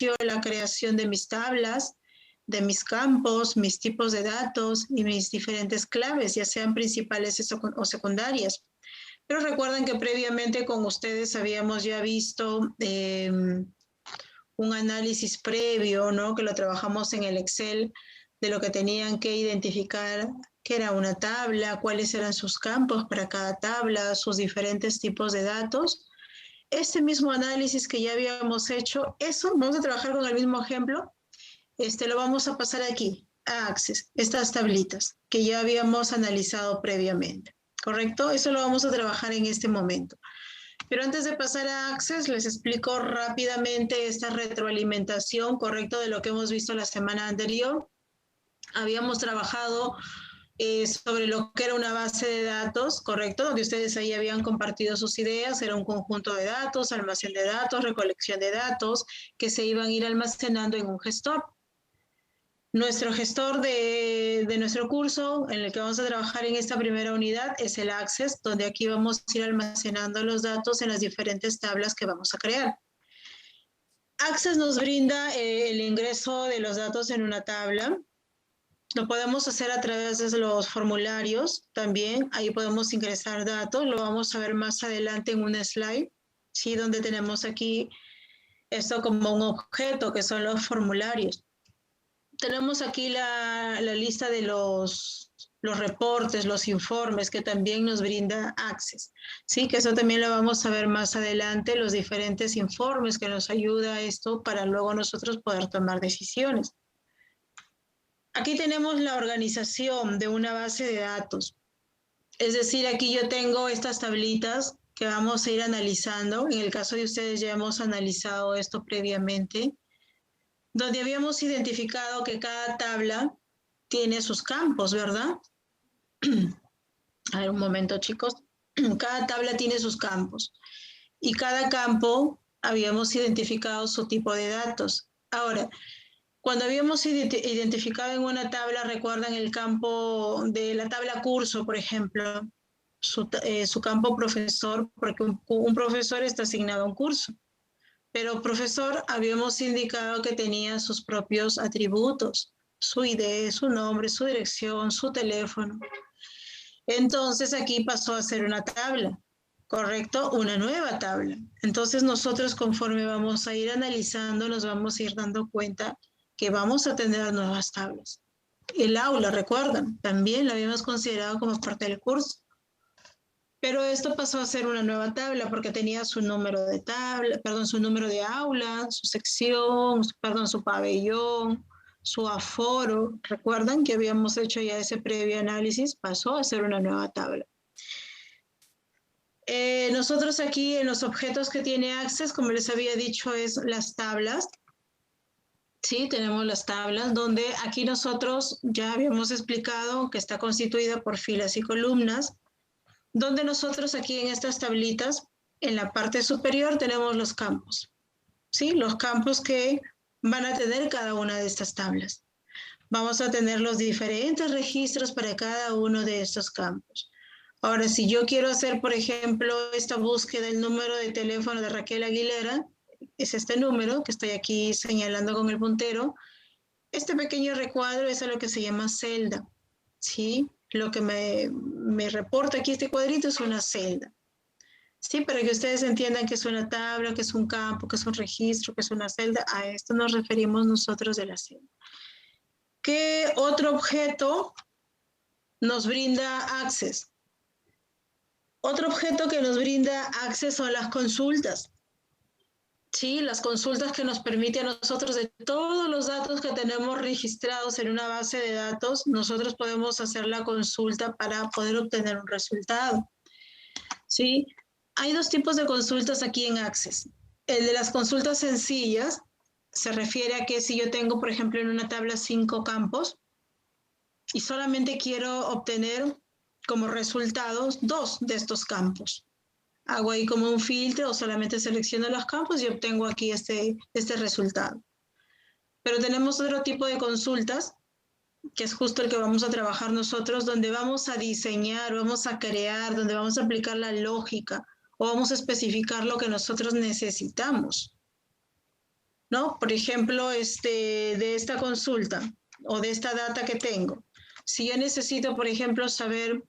inicio la creación de mis tablas, de mis campos, mis tipos de datos y mis diferentes claves, ya sean principales o secundarias. Pero recuerden que previamente con ustedes habíamos ya visto un análisis previo, ¿no? Que lo trabajamos en el Excel, de lo que tenían que identificar qué era una tabla, cuáles eran sus campos para cada tabla, sus diferentes tipos de datos. Este mismo análisis que ya habíamos hecho, eso vamos a trabajar con el mismo ejemplo, lo vamos a pasar aquí, a Access, estas tablitas que ya habíamos analizado previamente, ¿correcto? Eso lo vamos a trabajar en este momento. Pero antes de pasar a Access, les explico rápidamente esta retroalimentación, ¿correcto? De lo que hemos visto la semana anterior. Habíamos trabajado sobre lo que era una base de datos, ¿correcto? Donde ustedes ahí habían compartido sus ideas, era un conjunto de datos, almacén de datos, recolección de datos, que se iban a ir almacenando en un gestor. Nuestro gestor de nuestro curso, en el que vamos a trabajar en esta primera unidad, es el Access, donde aquí vamos a ir almacenando los datos en las diferentes tablas que vamos a crear. Access nos brinda el ingreso de los datos en una tabla. Lo podemos hacer a través de los formularios también. Ahí podemos ingresar datos. Lo vamos a ver más adelante en una slide, ¿sí? Donde tenemos aquí esto como un objeto, que son los formularios. Tenemos aquí la lista de los reportes, los informes que también nos brinda Access, ¿sí? Que eso también lo vamos a ver más adelante, los diferentes informes que nos ayuda a esto para luego nosotros poder tomar decisiones. Aquí tenemos la organización de una base de datos. Es decir, aquí yo tengo estas tablitas que vamos a ir analizando. En el caso de ustedes ya hemos analizado esto previamente, donde habíamos identificado que cada tabla tiene sus campos, ¿verdad? A ver, un momento, chicos. Cada tabla tiene sus campos y cada campo habíamos identificado su tipo de datos. Ahora, cuando habíamos identificado en una tabla, recuerdan el campo de la tabla curso, por ejemplo, su campo profesor, porque un profesor está asignado a un curso. Pero profesor, habíamos indicado que tenía sus propios atributos, su ID, su nombre, su dirección, su teléfono. Entonces aquí pasó a ser una tabla, ¿correcto? Una nueva tabla. Entonces nosotros conforme vamos a ir analizando, nos vamos a ir dando cuenta que vamos a tener nuevas tablas. El aula, recuerdan, también lo habíamos considerado como parte del curso. Pero esto pasó a ser una nueva tabla porque tenía su número de tabla, perdón, su número de aula, su sección, perdón, su pabellón, su aforo. ¿Recuerdan que habíamos hecho ya ese previo análisis? Pasó a ser una nueva tabla. Nosotros aquí en los objetos que tiene Access, como les había dicho, es las tablas. Sí, tenemos las tablas donde aquí nosotros ya habíamos explicado que está constituida por filas y columnas, donde nosotros aquí en estas tablitas, en la parte superior tenemos los campos, ¿sí? Los campos que van a tener cada una de estas tablas. Vamos a tener los diferentes registros para cada uno de estos campos. Ahora, si yo quiero hacer, por ejemplo, esta búsqueda del número de teléfono de Raquel Aguilera, es este número que estoy aquí señalando con el puntero. Este pequeño recuadro es a lo que se llama celda, ¿sí? Lo que me reporta aquí este cuadrito es una celda, ¿sí? Para que ustedes entiendan que es una tabla, que es un campo, que es un registro, que es una celda. A esto nos referimos nosotros de la celda. ¿Qué otro objeto nos brinda Access? Otro objeto que nos brinda Access son las consultas. Sí, las consultas que nos permiten a nosotros de todos los datos que tenemos registrados en una base de datos, nosotros podemos hacer la consulta para poder obtener un resultado. ¿Sí? Hay dos tipos de consultas aquí en Access. El de las consultas sencillas se refiere a que si yo tengo, por ejemplo, en una tabla 5 campos y solamente quiero obtener como resultados 2 de estos campos. Hago ahí como un filtro o solamente selecciono los campos y obtengo aquí este resultado. Pero tenemos otro tipo de consultas, que es justo el que vamos a trabajar nosotros, donde vamos a diseñar, vamos a crear, donde vamos a aplicar la lógica o vamos a especificar lo que nosotros necesitamos. ¿no? Por ejemplo, de esta consulta o de esta data que tengo. Si yo necesito, por ejemplo, saber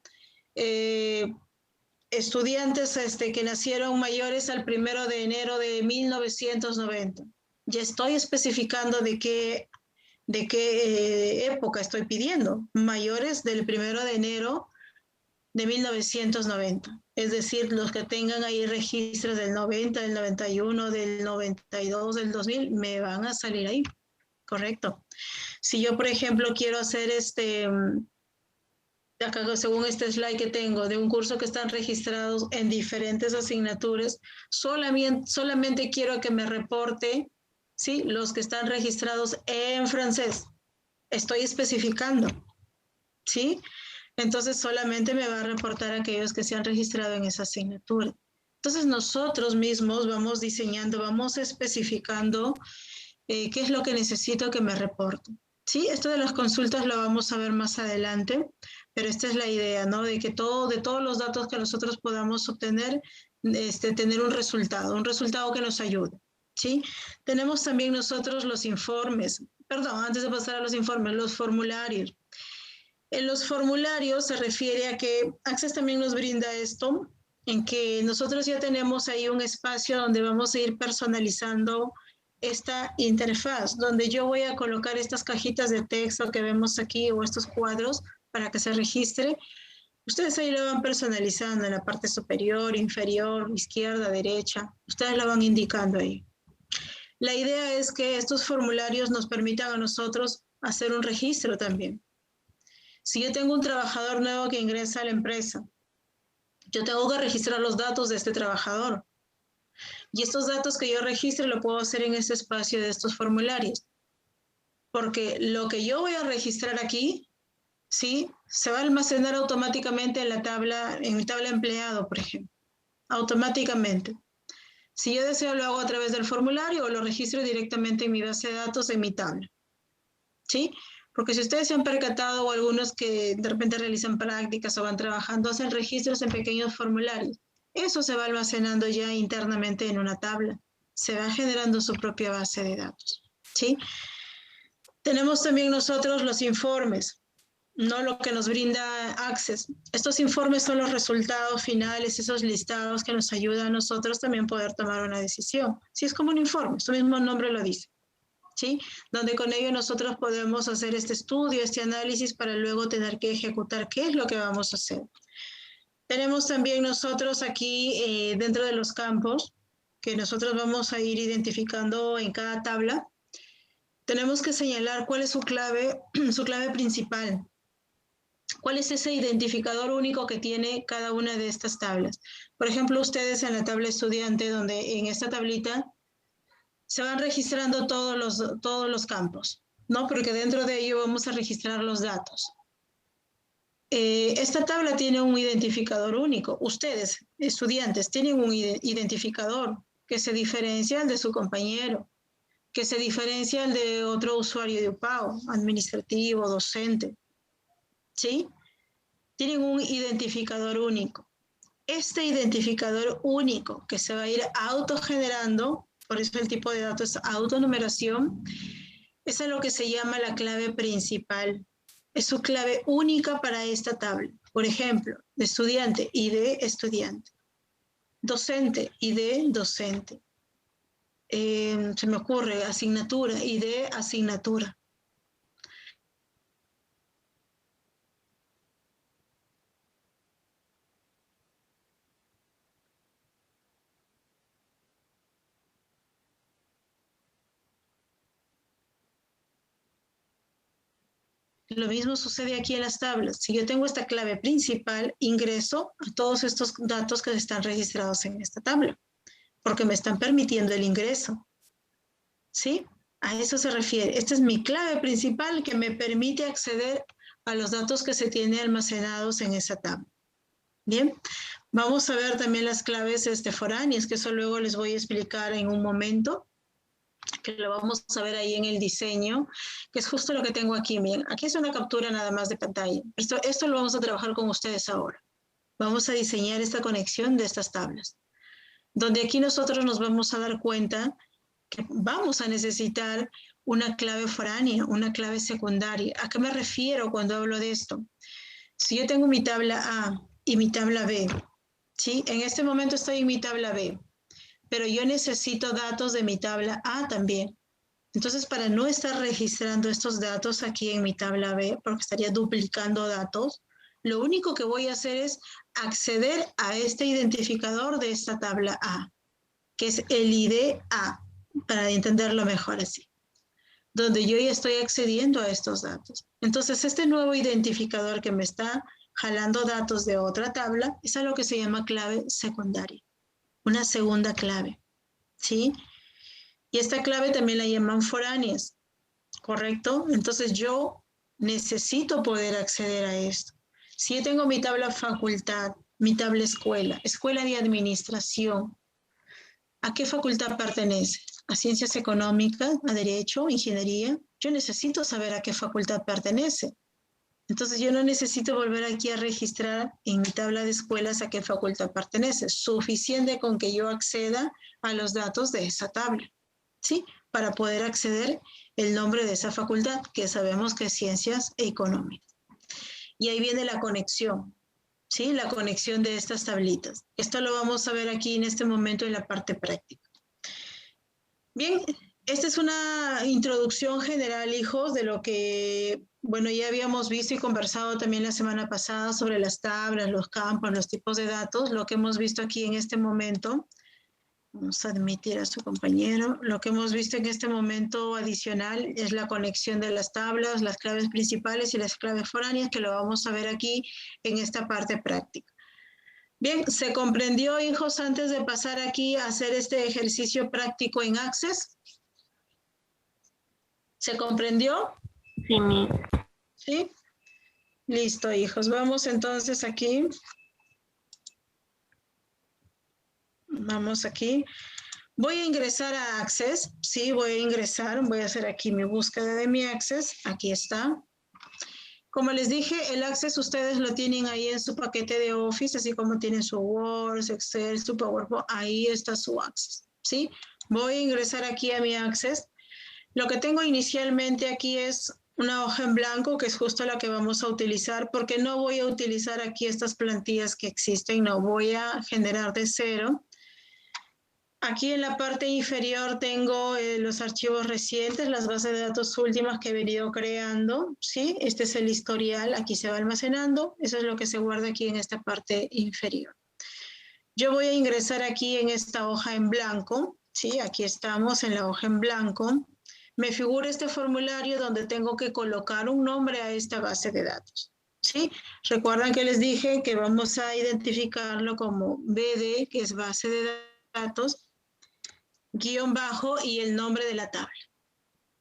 estudiantes que nacieron mayores al 1 de enero de 1990, ya estoy especificando de qué época estoy pidiendo, mayores del 1 de enero de 1990. Es decir, los que tengan ahí registros del 90, del 91, del 92, del 2000, me van a salir ahí, correcto. Si yo, por ejemplo, quiero hacer acá según este slide que tengo, de un curso que están registrados en diferentes asignaturas, solamente quiero que me reporte, ¿sí?, los que están registrados en francés. Estoy especificando, ¿sí? Entonces solamente me va a reportar aquellos que se han registrado en esa asignatura. Entonces nosotros mismos vamos diseñando, vamos especificando qué es lo que necesito que me reporte. Sí, esto de las consultas lo vamos a ver más adelante, pero esta es la idea, ¿no? De que de todos los datos que nosotros podamos obtener, tener un resultado que nos ayude, ¿sí? Tenemos también nosotros los informes, perdón, antes de pasar a los informes, los formularios. En los formularios se refiere a que Access también nos brinda esto, en que nosotros ya tenemos ahí un espacio donde vamos a ir personalizando esta interfaz, donde yo voy a colocar estas cajitas de texto que vemos aquí o estos cuadros para que se registre. Ustedes ahí lo van personalizando en la parte superior, inferior, izquierda, derecha. Ustedes lo van indicando ahí. La idea es que estos formularios nos permitan a nosotros hacer un registro también. Si yo tengo un trabajador nuevo que ingresa a la empresa, yo tengo que registrar los datos de este trabajador. Y estos datos que yo registre lo puedo hacer en este espacio de estos formularios. Porque lo que yo voy a registrar aquí, ¿sí?, se va a almacenar automáticamente en mi tabla empleado, por ejemplo. Automáticamente. Si yo deseo, lo hago a través del formulario o lo registro directamente en mi base de datos, en mi tabla. ¿Sí? Porque si ustedes se han percatado, o algunos que de repente realizan prácticas o van trabajando, hacen registros en pequeños formularios. Eso se va almacenando ya internamente en una tabla. Se va generando su propia base de datos, ¿sí? Tenemos también nosotros los informes, no lo que nos brinda Access. Estos informes son los resultados finales, esos listados que nos ayudan a nosotros también poder tomar una decisión. Sí, es como un informe, su mismo nombre lo dice, ¿sí? Donde con ello nosotros podemos hacer este estudio, este análisis para luego tener que ejecutar qué es lo que vamos a hacer. Tenemos también nosotros aquí dentro de los campos que nosotros vamos a ir identificando en cada tabla. Tenemos que señalar cuál es su clave principal. ¿Cuál es ese identificador único que tiene cada una de estas tablas? Por ejemplo, ustedes en la tabla estudiante, donde en esta tablita se van registrando todos los campos, ¿no? Porque dentro de ello vamos a registrar los datos. Esta tabla tiene un identificador único. Ustedes, estudiantes, tienen un identificador que se diferencia del de su compañero, que se diferencia del de otro usuario de UPAO, administrativo, docente, ¿sí? Tienen un identificador único. Este identificador único que se va a ir autogenerando, por eso el tipo de datos es autonumeración, es lo que se llama la clave principal. Es su clave única para esta tabla. Por ejemplo, de estudiante, ID estudiante. Docente, ID docente. Se me ocurre, asignatura, ID asignatura. Lo mismo sucede aquí en las tablas. Si yo tengo esta clave principal, ingreso a todos estos datos que están registrados en esta tabla, porque me están permitiendo el ingreso. ¿Sí? A eso se refiere. Esta es mi clave principal que me permite acceder a los datos que se tienen almacenados en esa tabla. Bien, vamos a ver también las claves foráneas, que eso luego les voy a explicar en un momento, que lo vamos a ver ahí en el diseño, que es justo lo que tengo aquí. Miren, aquí es una captura nada más de pantalla. Esto lo vamos a trabajar con ustedes ahora. Vamos a diseñar esta conexión de estas tablas, donde aquí nosotros nos vamos a dar cuenta que vamos a necesitar una clave foránea, una clave secundaria. ¿A qué me refiero cuando hablo de esto? Si yo tengo mi tabla A y mi tabla B, ¿sí? En este momento estoy en mi tabla B, pero yo necesito datos de mi tabla A también. Entonces, para no estar registrando estos datos aquí en mi tabla B, porque estaría duplicando datos, lo único que voy a hacer es acceder a este identificador de esta tabla A, que es el ID A, para entenderlo mejor así, donde yo ya estoy accediendo a estos datos. Entonces, este nuevo identificador que me está jalando datos de otra tabla es a lo que se llama clave secundaria, una segunda clave, ¿sí? Y esta clave también la llaman foráneas, ¿correcto? Entonces yo necesito poder acceder a esto. Si yo tengo mi tabla facultad, mi tabla escuela, escuela de administración, ¿a qué facultad pertenece? ¿A ciencias económicas, a derecho, ingeniería? Yo necesito saber a qué facultad pertenece. Entonces yo no necesito volver aquí a registrar en mi tabla de escuelas a qué facultad pertenece. Suficiente con que yo acceda a los datos de esa tabla, ¿sí? Para poder acceder el nombre de esa facultad, que sabemos que es ciencias económicas. Y ahí viene la conexión, ¿sí? La conexión de estas tablitas. Esto lo vamos a ver aquí en este momento en la parte práctica. Bien, esta es una introducción general, hijos, de lo que, bueno, ya habíamos visto y conversado también la semana pasada sobre las tablas, los campos, los tipos de datos, lo que hemos visto aquí en este momento. Vamos a admitir a su compañero. Lo que hemos visto en este momento adicional es la conexión de las tablas, las claves principales y las claves foráneas, que lo vamos a ver aquí en esta parte práctica. Bien, ¿se comprendió, hijos, antes de pasar aquí a hacer este ejercicio práctico en Access? ¿Se comprendió? Sí, mi. ¿Sí? Listo, hijos. Vamos entonces aquí. Vamos aquí. Voy a ingresar a Access. Sí, voy a ingresar. Voy a hacer aquí mi búsqueda de mi Access. Aquí está. Como les dije, el Access ustedes lo tienen ahí en su paquete de Office, así como tienen su Word, su Excel, su PowerPoint. Ahí está su Access. ¿Sí? Voy a ingresar aquí a mi Access. Lo que tengo inicialmente aquí es una hoja en blanco, que es justo la que vamos a utilizar, porque no voy a utilizar aquí estas plantillas que existen, no voy a generar de cero. Aquí en la parte inferior tengo los archivos recientes, las bases de datos últimas que he venido creando, ¿sí? Este es el historial, aquí se va almacenando, eso es lo que se guarda aquí en esta parte inferior. Yo voy a ingresar aquí en esta hoja en blanco, ¿sí? Aquí estamos en la hoja en blanco. Me figura este formulario donde tengo que colocar un nombre a esta base de datos, ¿sí? Recuerdan que les dije que vamos a identificarlo como BD, que es base de datos, guión bajo y el nombre de la tabla,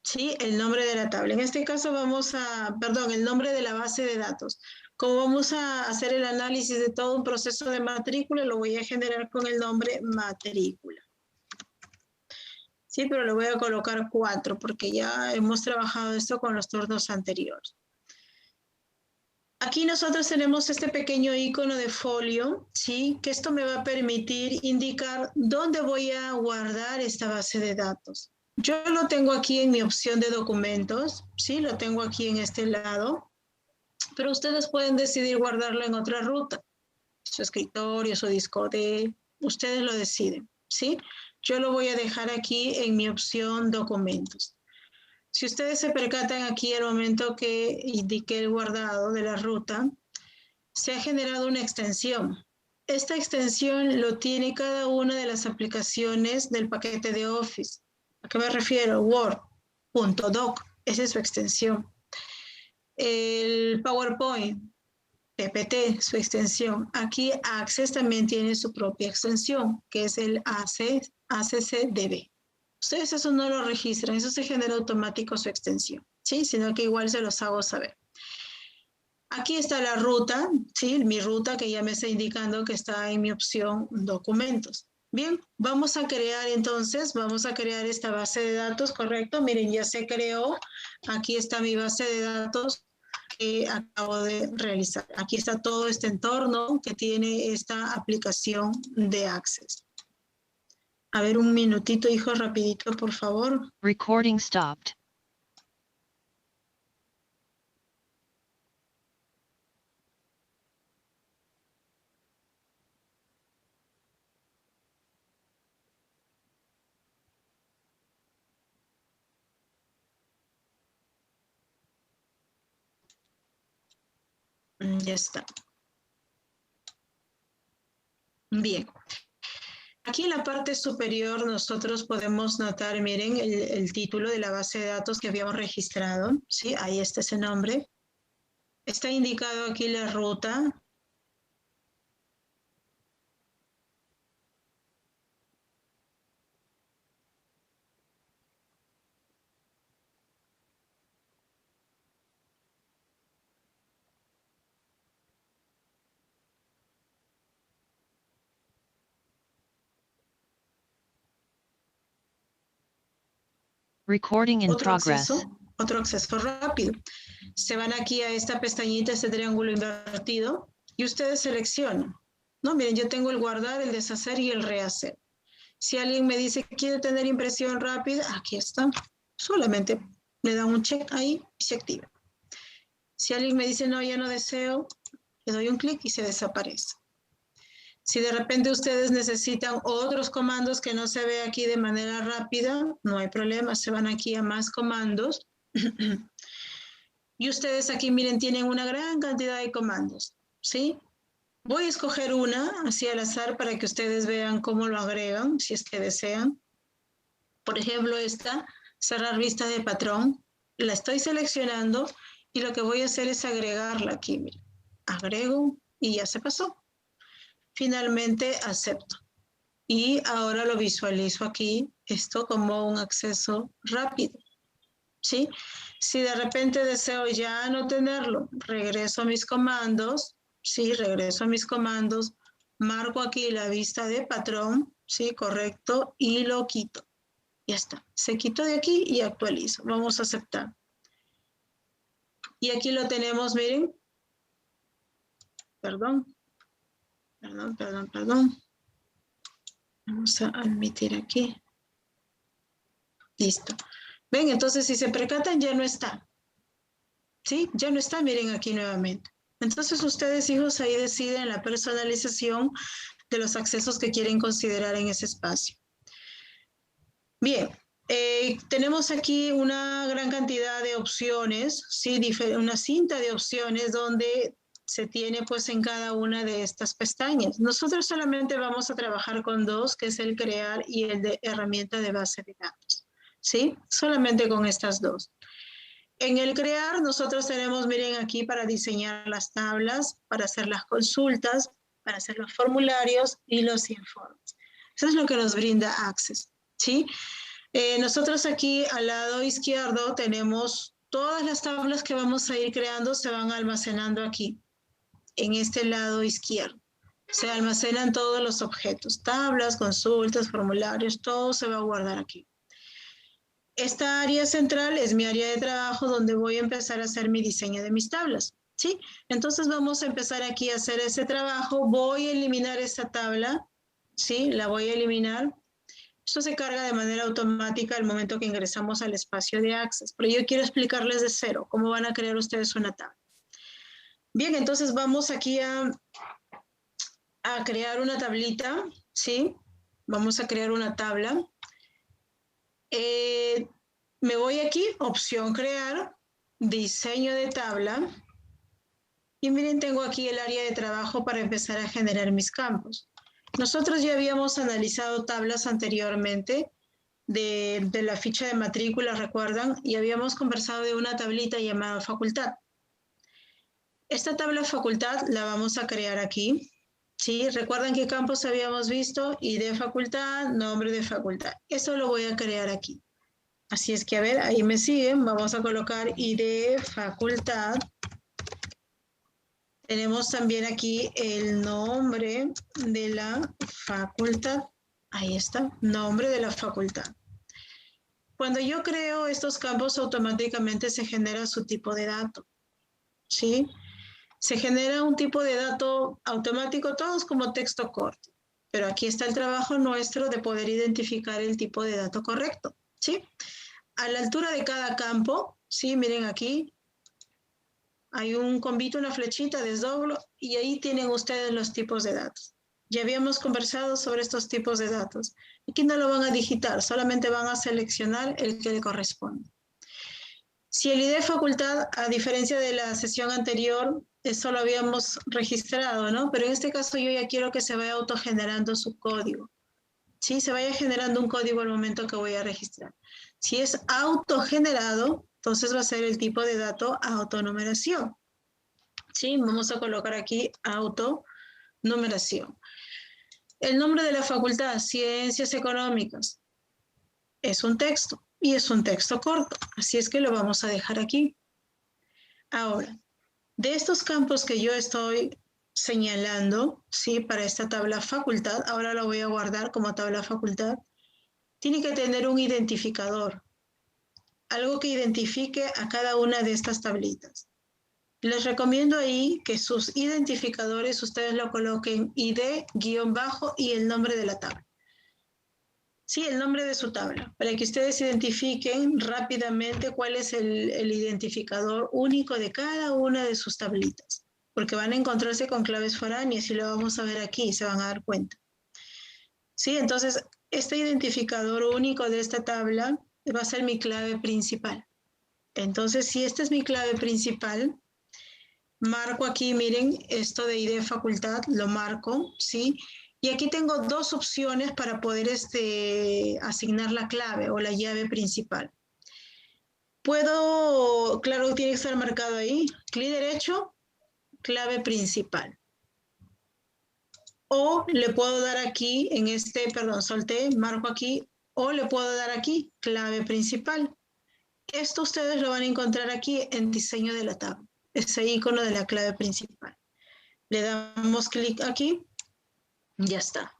¿sí? El nombre de la tabla. En este caso vamos a, perdón, el nombre de la base de datos. Como vamos a hacer el análisis de todo un proceso de matrícula, lo voy a generar con el nombre matrícula. Sí, pero le voy a colocar 4 porque ya hemos trabajado esto con los turnos anteriores. Aquí nosotros tenemos este pequeño icono de folio, ¿sí? Que esto me va a permitir indicar dónde voy a guardar esta base de datos. Yo lo tengo aquí en mi opción de documentos, ¿sí? Lo tengo aquí en este lado, pero ustedes pueden decidir guardarlo en otra ruta. Su escritorio, su disco D, ustedes lo deciden, ¿sí? Yo lo voy a dejar aquí en mi opción documentos. Si ustedes se percatan aquí al momento que indiqué el guardado de la ruta, se ha generado una extensión. Esta extensión lo tiene cada una de las aplicaciones del paquete de Office. ¿A qué me refiero? Word.doc, esa es su extensión. El PowerPoint, PPT, su extensión. Aquí Access también tiene su propia extensión, que es el ACCDB. Ustedes eso no lo registran, eso se genera automático su extensión, ¿sí? Sino que igual se los hago saber. Aquí está la ruta, ¿sí? Mi ruta que ya me está indicando que está en mi opción documentos. Bien, vamos a crear entonces, vamos a crear esta base de datos, ¿correcto? Miren, ya se creó. Aquí está mi base de datos que acabo de realizar. Aquí está todo este entorno que tiene esta aplicación de Access. A ver, un minutito, hijo, rapidito, por favor. Recording stopped. Ya está. Bien. Aquí en la parte superior nosotros podemos notar, miren, el título de la base de datos que habíamos registrado. ¿Sí? Ahí está ese nombre. Está indicado aquí la ruta. Recording in progress. Otro acceso rápido. Se van aquí a esta pestañita, este triángulo invertido, y ustedes seleccionan. No, miren, yo tengo el guardar, el deshacer y el rehacer. Si alguien me dice que quiere tener impresión rápida, aquí está. Solamente le dan un check ahí y se activa. Si alguien me dice, no, ya no deseo, le doy un clic y se desaparece. Si de repente ustedes necesitan otros comandos que no se ve aquí de manera rápida, no hay problema, se van aquí a más comandos. Y ustedes aquí, miren, tienen una gran cantidad de comandos, ¿sí? Voy a escoger una, así al azar, para que ustedes vean cómo lo agregan, si es que desean. Por ejemplo, esta, cerrar vista de patrón. La estoy seleccionando y lo que voy a hacer es agregarla aquí, miren. Agrego y ya se pasó. Finalmente acepto. Y ahora lo visualizo aquí, esto como un acceso rápido, ¿sí? Si de repente deseo ya no tenerlo, regreso a mis comandos, ¿sí? Regreso a mis comandos, marco aquí la vista de patrón, ¿sí? Correcto, y lo quito. Ya está, se quitó de aquí y actualizo. Vamos a aceptar. Y aquí lo tenemos, miren. Perdón. Vamos a admitir aquí. Listo. Ven, entonces si se percatan ya no está. ¿Sí? Ya no está, miren aquí nuevamente. Entonces ustedes, hijos, ahí deciden la personalización de los accesos que quieren considerar en ese espacio. Bien, tenemos aquí una gran cantidad de opciones, ¿sí? Una cinta de opciones donde se tiene pues en cada una de estas pestañas. Nosotros solamente vamos a trabajar con dos, que es el crear y el de herramienta de base de datos, ¿sí? Solamente con estas dos. En el crear nosotros tenemos, miren aquí, para diseñar las tablas, para hacer las consultas, para hacer los formularios y los informes. Eso es lo que nos brinda Access, ¿sí? Nosotros aquí al lado izquierdo tenemos todas las tablas que vamos a ir creando, se van almacenando aquí, en este lado izquierdo. Se almacenan todos los objetos, tablas, consultas, formularios, todo se va a guardar aquí. Esta área central es mi área de trabajo donde voy a empezar a hacer mi diseño de mis tablas, ¿sí? Entonces vamos a empezar aquí a hacer ese trabajo. Voy a eliminar esta tabla, ¿sí? La voy a eliminar. Esto se carga de manera automática al momento que ingresamos al espacio de Access, pero yo quiero explicarles de cero cómo van a crear ustedes una tabla. Bien, entonces vamos aquí a crear una tablita, ¿sí? Vamos a crear una tabla. Me voy aquí, opción crear, diseño de tabla. Y miren, tengo aquí el área de trabajo para empezar a generar mis campos. Nosotros ya habíamos analizado tablas anteriormente de la ficha de matrícula, ¿recuerdan? Y habíamos conversado de una tablita llamada facultad. Esta tabla facultad la vamos a crear aquí. ¿Sí? ¿Recuerdan qué campos habíamos visto? ID facultad, nombre de facultad. Eso lo voy a crear aquí. Así es que, a ver, ahí me siguen. Vamos a colocar ID facultad. Tenemos también aquí el nombre de la facultad. Ahí está, nombre de la facultad. Cuando yo creo estos campos, automáticamente se genera su tipo de dato. ¿Sí? Se genera un tipo de dato automático, todos como texto corto. Pero aquí está el trabajo nuestro de poder identificar el tipo de dato correcto, ¿sí? A la altura de cada campo, ¿sí? Miren aquí, hay un combito, una flechita, desdoblo, y ahí tienen ustedes los tipos de datos. Ya habíamos conversado sobre estos tipos de datos. Aquí no lo van a digitar, solamente van a seleccionar el que le corresponde. Si el ID facultad, a diferencia de la sesión anterior, eso lo habíamos registrado, ¿no? Pero en este caso yo ya quiero que se vaya autogenerando su código. Sí, se vaya generando un código al momento que voy a registrar. Si es autogenerado, entonces va a ser el tipo de dato autonumeración. Sí, vamos a colocar aquí autonumeración. El nombre de la facultad, Ciencias Económicas, es un texto y es un texto corto, así es que lo vamos a dejar aquí. Ahora, de estos campos que yo estoy señalando, ¿sí? Para esta tabla facultad, ahora lo voy a guardar como tabla facultad, tiene que tener un identificador, algo que identifique a cada una de estas tablitas. Les recomiendo ahí que sus identificadores ustedes lo coloquen ID, guión bajo y el nombre de la tabla. Sí, el nombre de su tabla, para que ustedes identifiquen rápidamente cuál es el identificador único de cada una de sus tablitas, porque van a encontrarse con claves foráneas y lo vamos a ver aquí, se van a dar cuenta. Sí, entonces, este identificador único de esta tabla va a ser mi clave principal. Entonces, si esta es mi clave principal, marco aquí, miren, esto de ID facultad, lo marco, ¿sí? Y aquí tengo dos opciones para poder asignar la clave o la llave principal. Puedo, claro, tiene que estar marcado ahí, clic derecho, clave principal. O le puedo dar aquí, solté, marco aquí, o le puedo dar aquí, clave principal. Esto ustedes lo van a encontrar aquí en diseño de la tabla, ese icono de la clave principal. Le damos clic aquí, ya está.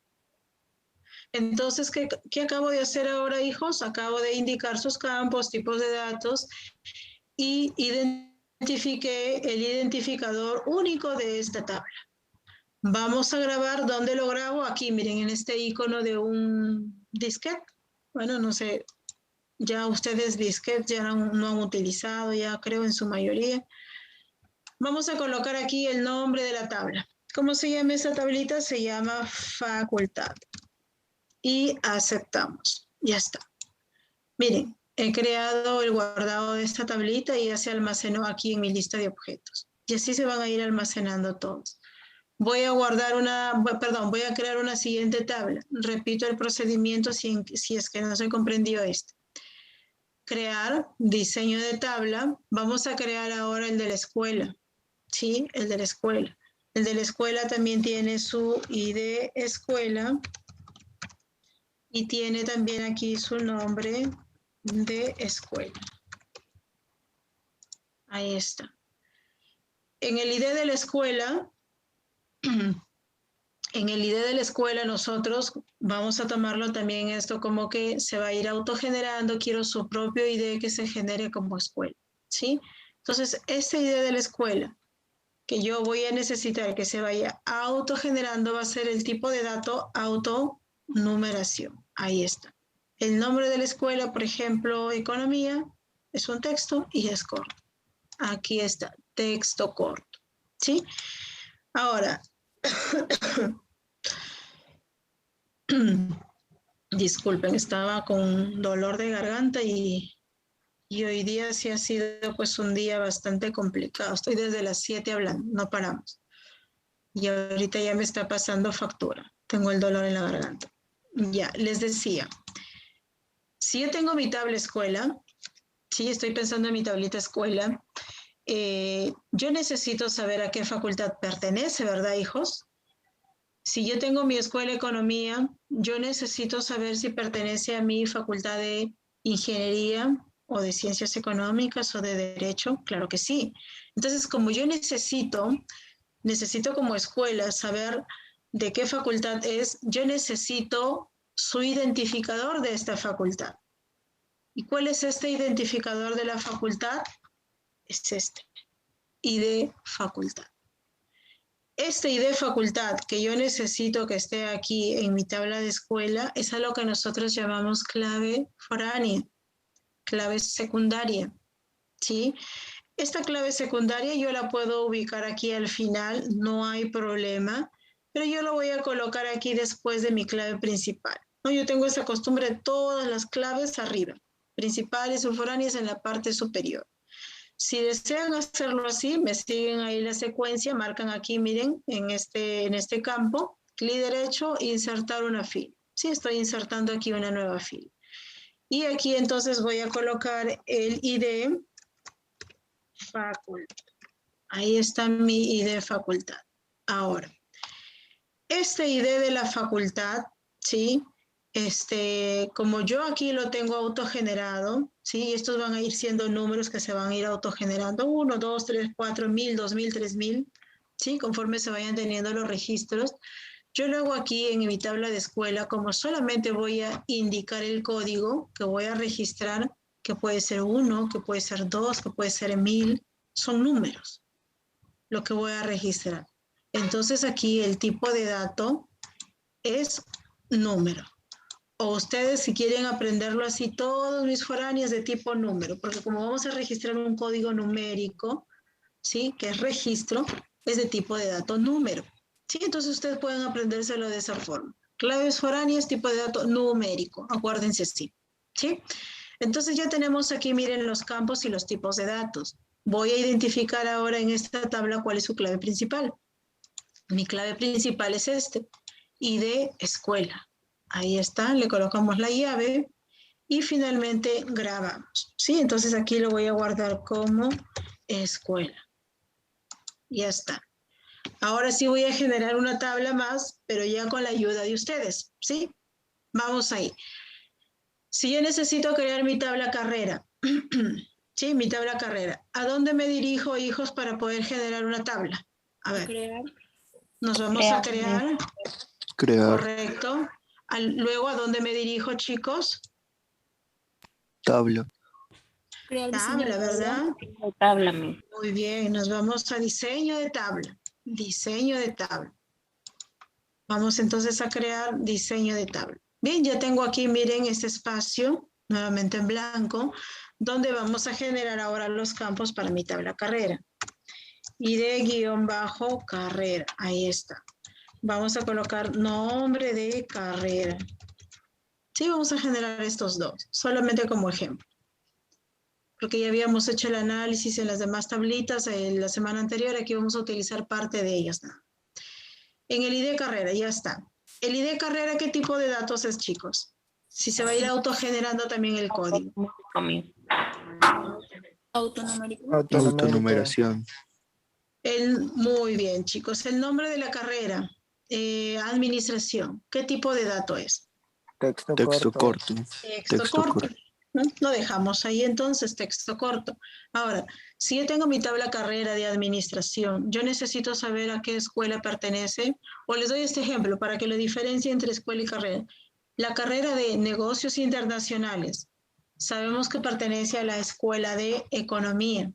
Entonces, ¿qué acabo de hacer ahora, hijos? Acabo de indicar sus campos, tipos de datos y identifiqué el identificador único de esta tabla. Vamos a grabar, ¿dónde lo grabo? Aquí, miren, en este icono de un disquete. Bueno, no sé, ya ustedes disquete ya no han utilizado, ya creo en su mayoría. Vamos a colocar aquí el nombre de la tabla. ¿Cómo se llama esta tablita? Se llama facultad. Y aceptamos. Ya está. Miren, he creado el guardado de esta tablita y ya se almacenó aquí en mi lista de objetos. Y así se van a ir almacenando todos. Voy a crear una siguiente tabla. Repito el procedimiento si es que no se comprendió esto. Crear, diseño de tabla. Vamos a crear ahora el de la escuela. ¿Sí? El de la escuela. El de la escuela también tiene su ID escuela y tiene también aquí su nombre de escuela. Ahí está. En el ID de la escuela, nosotros vamos a tomarlo también esto como que se va a ir autogenerando. Quiero su propio ID que se genere como escuela, ¿sí? Entonces, ese ID de la escuela que yo voy a necesitar que se vaya autogenerando va a ser el tipo de dato autonumeración. Ahí está. El nombre de la escuela, por ejemplo, economía, es un texto y es corto. Aquí está, texto corto, ¿sí? Ahora, disculpen, estaba con dolor de garganta y hoy día sí ha sido pues un día bastante complicado. Estoy desde las 7 hablando, no paramos. Y ahorita ya me está pasando factura. Tengo el dolor en la garganta. Ya, les decía, si yo tengo mi tabla escuela, sí, estoy pensando en mi tablita escuela, yo necesito saber a qué facultad pertenece, ¿verdad, hijos? Si yo tengo mi escuela economía, yo necesito saber si pertenece a mi facultad de ingeniería o de ciencias económicas o de derecho. Claro que sí. Entonces, como yo necesito como escuela saber de qué facultad es, yo necesito su identificador de esta facultad. ¿Y cuál es este identificador de la facultad? Es este, ID facultad. Este ID facultad que yo necesito que esté aquí en mi tabla de escuela es a lo que nosotros llamamos clave foránea, clave secundaria, ¿sí? Esta clave secundaria yo la puedo ubicar aquí al final, no hay problema, pero yo lo voy a colocar aquí después de mi clave principal, ¿no? Yo tengo esa costumbre de todas las claves arriba, principales o foráneas en la parte superior. Si desean hacerlo así, me siguen ahí la secuencia, marcan aquí, miren, en este campo, clic derecho, insertar una fila. Sí, estoy insertando aquí una nueva fila. Y aquí entonces voy a colocar el ID facultad. Ahí está mi ID facultad. Ahora, este ID de la facultad, ¿sí? Como yo aquí lo tengo autogenerado, ¿sí? Estos van a ir siendo números que se van a ir autogenerando. 1, 2, 3, 4, 1000, 2000, 3000, ¿sí? Conforme se vayan teniendo los registros. Yo luego aquí en mi tabla de escuela, como solamente voy a indicar el código que voy a registrar, que puede ser 1, que puede ser 2, que puede ser 1000, son números lo que voy a registrar. Entonces aquí el tipo de dato es número. O ustedes si quieren aprenderlo así, todos mis foráneos de tipo número, porque como vamos a registrar un código numérico, ¿sí? Que es registro, es de tipo de dato número. ¿Sí? Entonces ustedes pueden aprendérselo de esa forma. Claves foráneas, tipo de dato numérico, acuérdense así. ¿Sí? Entonces ya tenemos aquí, miren los campos y los tipos de datos. Voy a identificar ahora en esta tabla cuál es su clave principal. Mi clave principal es ID escuela. Ahí está, le colocamos la llave y finalmente grabamos. ¿Sí? Entonces aquí lo voy a guardar como escuela. Ya está. Ahora sí voy a generar una tabla más, pero ya con la ayuda de ustedes. ¿Sí? Vamos ahí. Si yo necesito crear mi tabla carrera, sí, mi tabla carrera, ¿a dónde me dirijo, hijos, para poder generar una tabla? A ver. Crear. Nos vamos a crear. Correcto. Luego, ¿a dónde me dirijo, chicos? Tabla. Crear Tabla, ¿verdad? Tabla, mi. Muy bien, nos vamos a diseño de tabla. Diseño de tabla. Vamos entonces a crear diseño de tabla. Bien, ya tengo aquí, miren, este espacio, nuevamente en blanco, donde vamos a generar ahora los campos para mi tabla carrera. ID_carrera, ahí está. Vamos a colocar nombre de carrera. Sí, vamos a generar estos dos, solamente como ejemplo. Porque ya habíamos hecho el análisis en las demás tablitas la semana anterior, aquí vamos a utilizar parte de ellas. En el ID carrera, ya está. El ID carrera, ¿qué tipo de datos es, chicos? Si se va a ir autogenerando también el código. Autonumeración. Muy bien, chicos. El nombre de la carrera, administración, ¿qué tipo de dato es? Texto corto. Texto corto. ¿No? Lo dejamos ahí entonces, texto corto. Ahora, si yo tengo mi tabla carrera de administración, yo necesito saber a qué escuela pertenece, o les doy este ejemplo para que lo diferencie entre escuela y carrera. La carrera de negocios internacionales, sabemos que pertenece a la escuela de economía.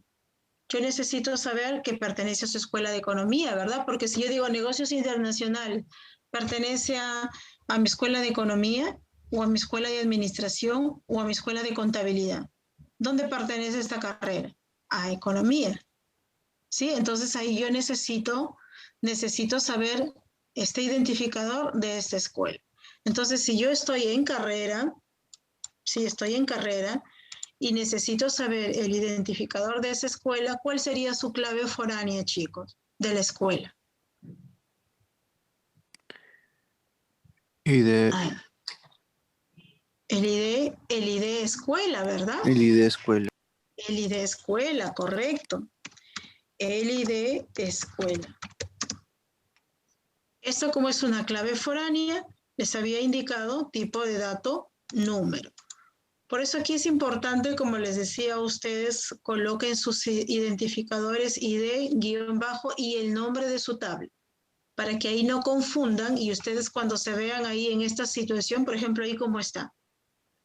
Yo necesito saber que pertenece a su escuela de economía, ¿verdad? Porque si yo digo negocios internacionales, pertenece a mi escuela de economía, o a mi escuela de administración, o a mi escuela de contabilidad. ¿Dónde pertenece esta carrera? A economía. ¿Sí? Entonces ahí yo necesito saber este identificador de esta escuela. Entonces, si yo estoy en carrera, y necesito saber el identificador de esa escuela, ¿cuál sería su clave foránea, chicos, de la escuela? ID. El ID escuela, ¿verdad? El ID escuela. El ID escuela, correcto. El ID escuela. Esto como es una clave foránea, les había indicado tipo de dato número. Por eso aquí es importante, como les decía a ustedes, coloquen sus identificadores ID, guión bajo y el nombre de su tabla, para que ahí no confundan y ustedes cuando se vean ahí en esta situación, por ejemplo, ahí como está.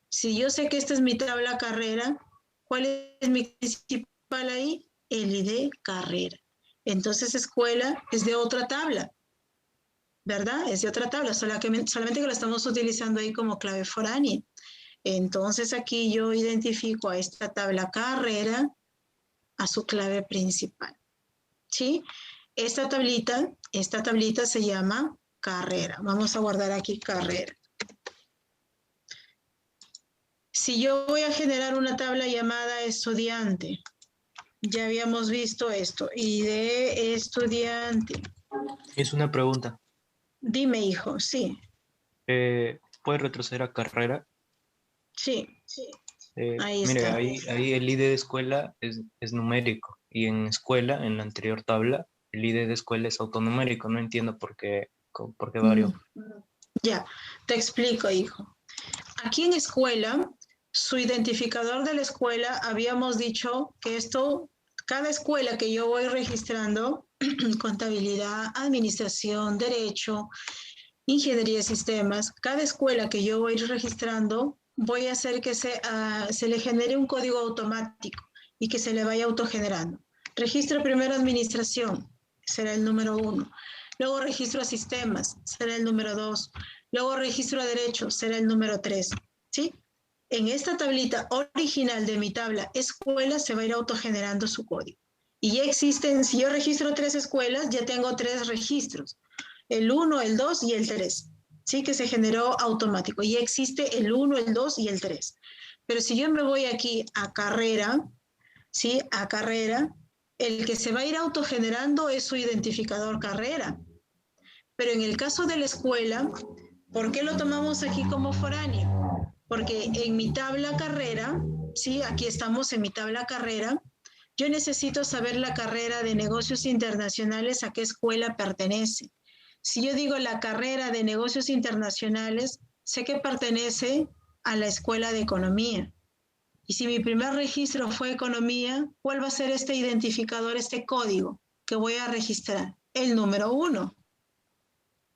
Si yo sé que esta es mi tabla carrera, ¿cuál es mi principal ahí? El ID carrera. Entonces escuela es de otra tabla, ¿verdad? Es de otra tabla, solamente que lo estamos utilizando ahí como clave foránea. Entonces aquí yo identifico a esta tabla carrera a su clave principal, ¿sí? Esta tablita se llama carrera. Vamos a guardar aquí carrera. Si yo voy a generar una tabla llamada estudiante, ya habíamos visto esto, y de estudiante. Es una pregunta. Dime, hijo, sí. ¿Puede retroceder a carrera? Sí, ahí Mire, está. ahí el ID de escuela es numérico y en escuela, en la anterior tabla, el ID de escuela es autonumérico. No entiendo por qué varió. Ya, te explico, hijo. Aquí en escuela, su identificador de la escuela, habíamos dicho que cada escuela que yo voy registrando, contabilidad, administración, derecho, ingeniería de sistemas, cada escuela que yo voy registrando, voy a hacer que se le genere un código automático y que se le vaya autogenerando. Registro primero administración, será el número 1. Luego registro a sistemas, será el número 2. Luego registro a derecho, será el número 3. ¿Sí? En esta tablita original de mi tabla escuela se va a ir autogenerando su código. Y ya existen, si yo registro 3 escuelas, ya tengo 3 registros. El 1, el 2 y el 3. ¿Sí? Que se generó automático. Y existe el 1, el 2 y el 3. Pero si yo me voy aquí a carrera, ¿sí? A carrera, el que se va a ir autogenerando es su identificador carrera. Pero en el caso de la escuela, ¿por qué lo tomamos aquí como foráneo? Porque en mi tabla carrera, ¿sí? Aquí estamos en mi tabla carrera, yo necesito saber la carrera de negocios internacionales a qué escuela pertenece. Si yo digo la carrera de negocios internacionales, sé que pertenece a la escuela de economía. Y si mi primer registro fue economía, ¿cuál va a ser este identificador, este código que voy a registrar? El número 1.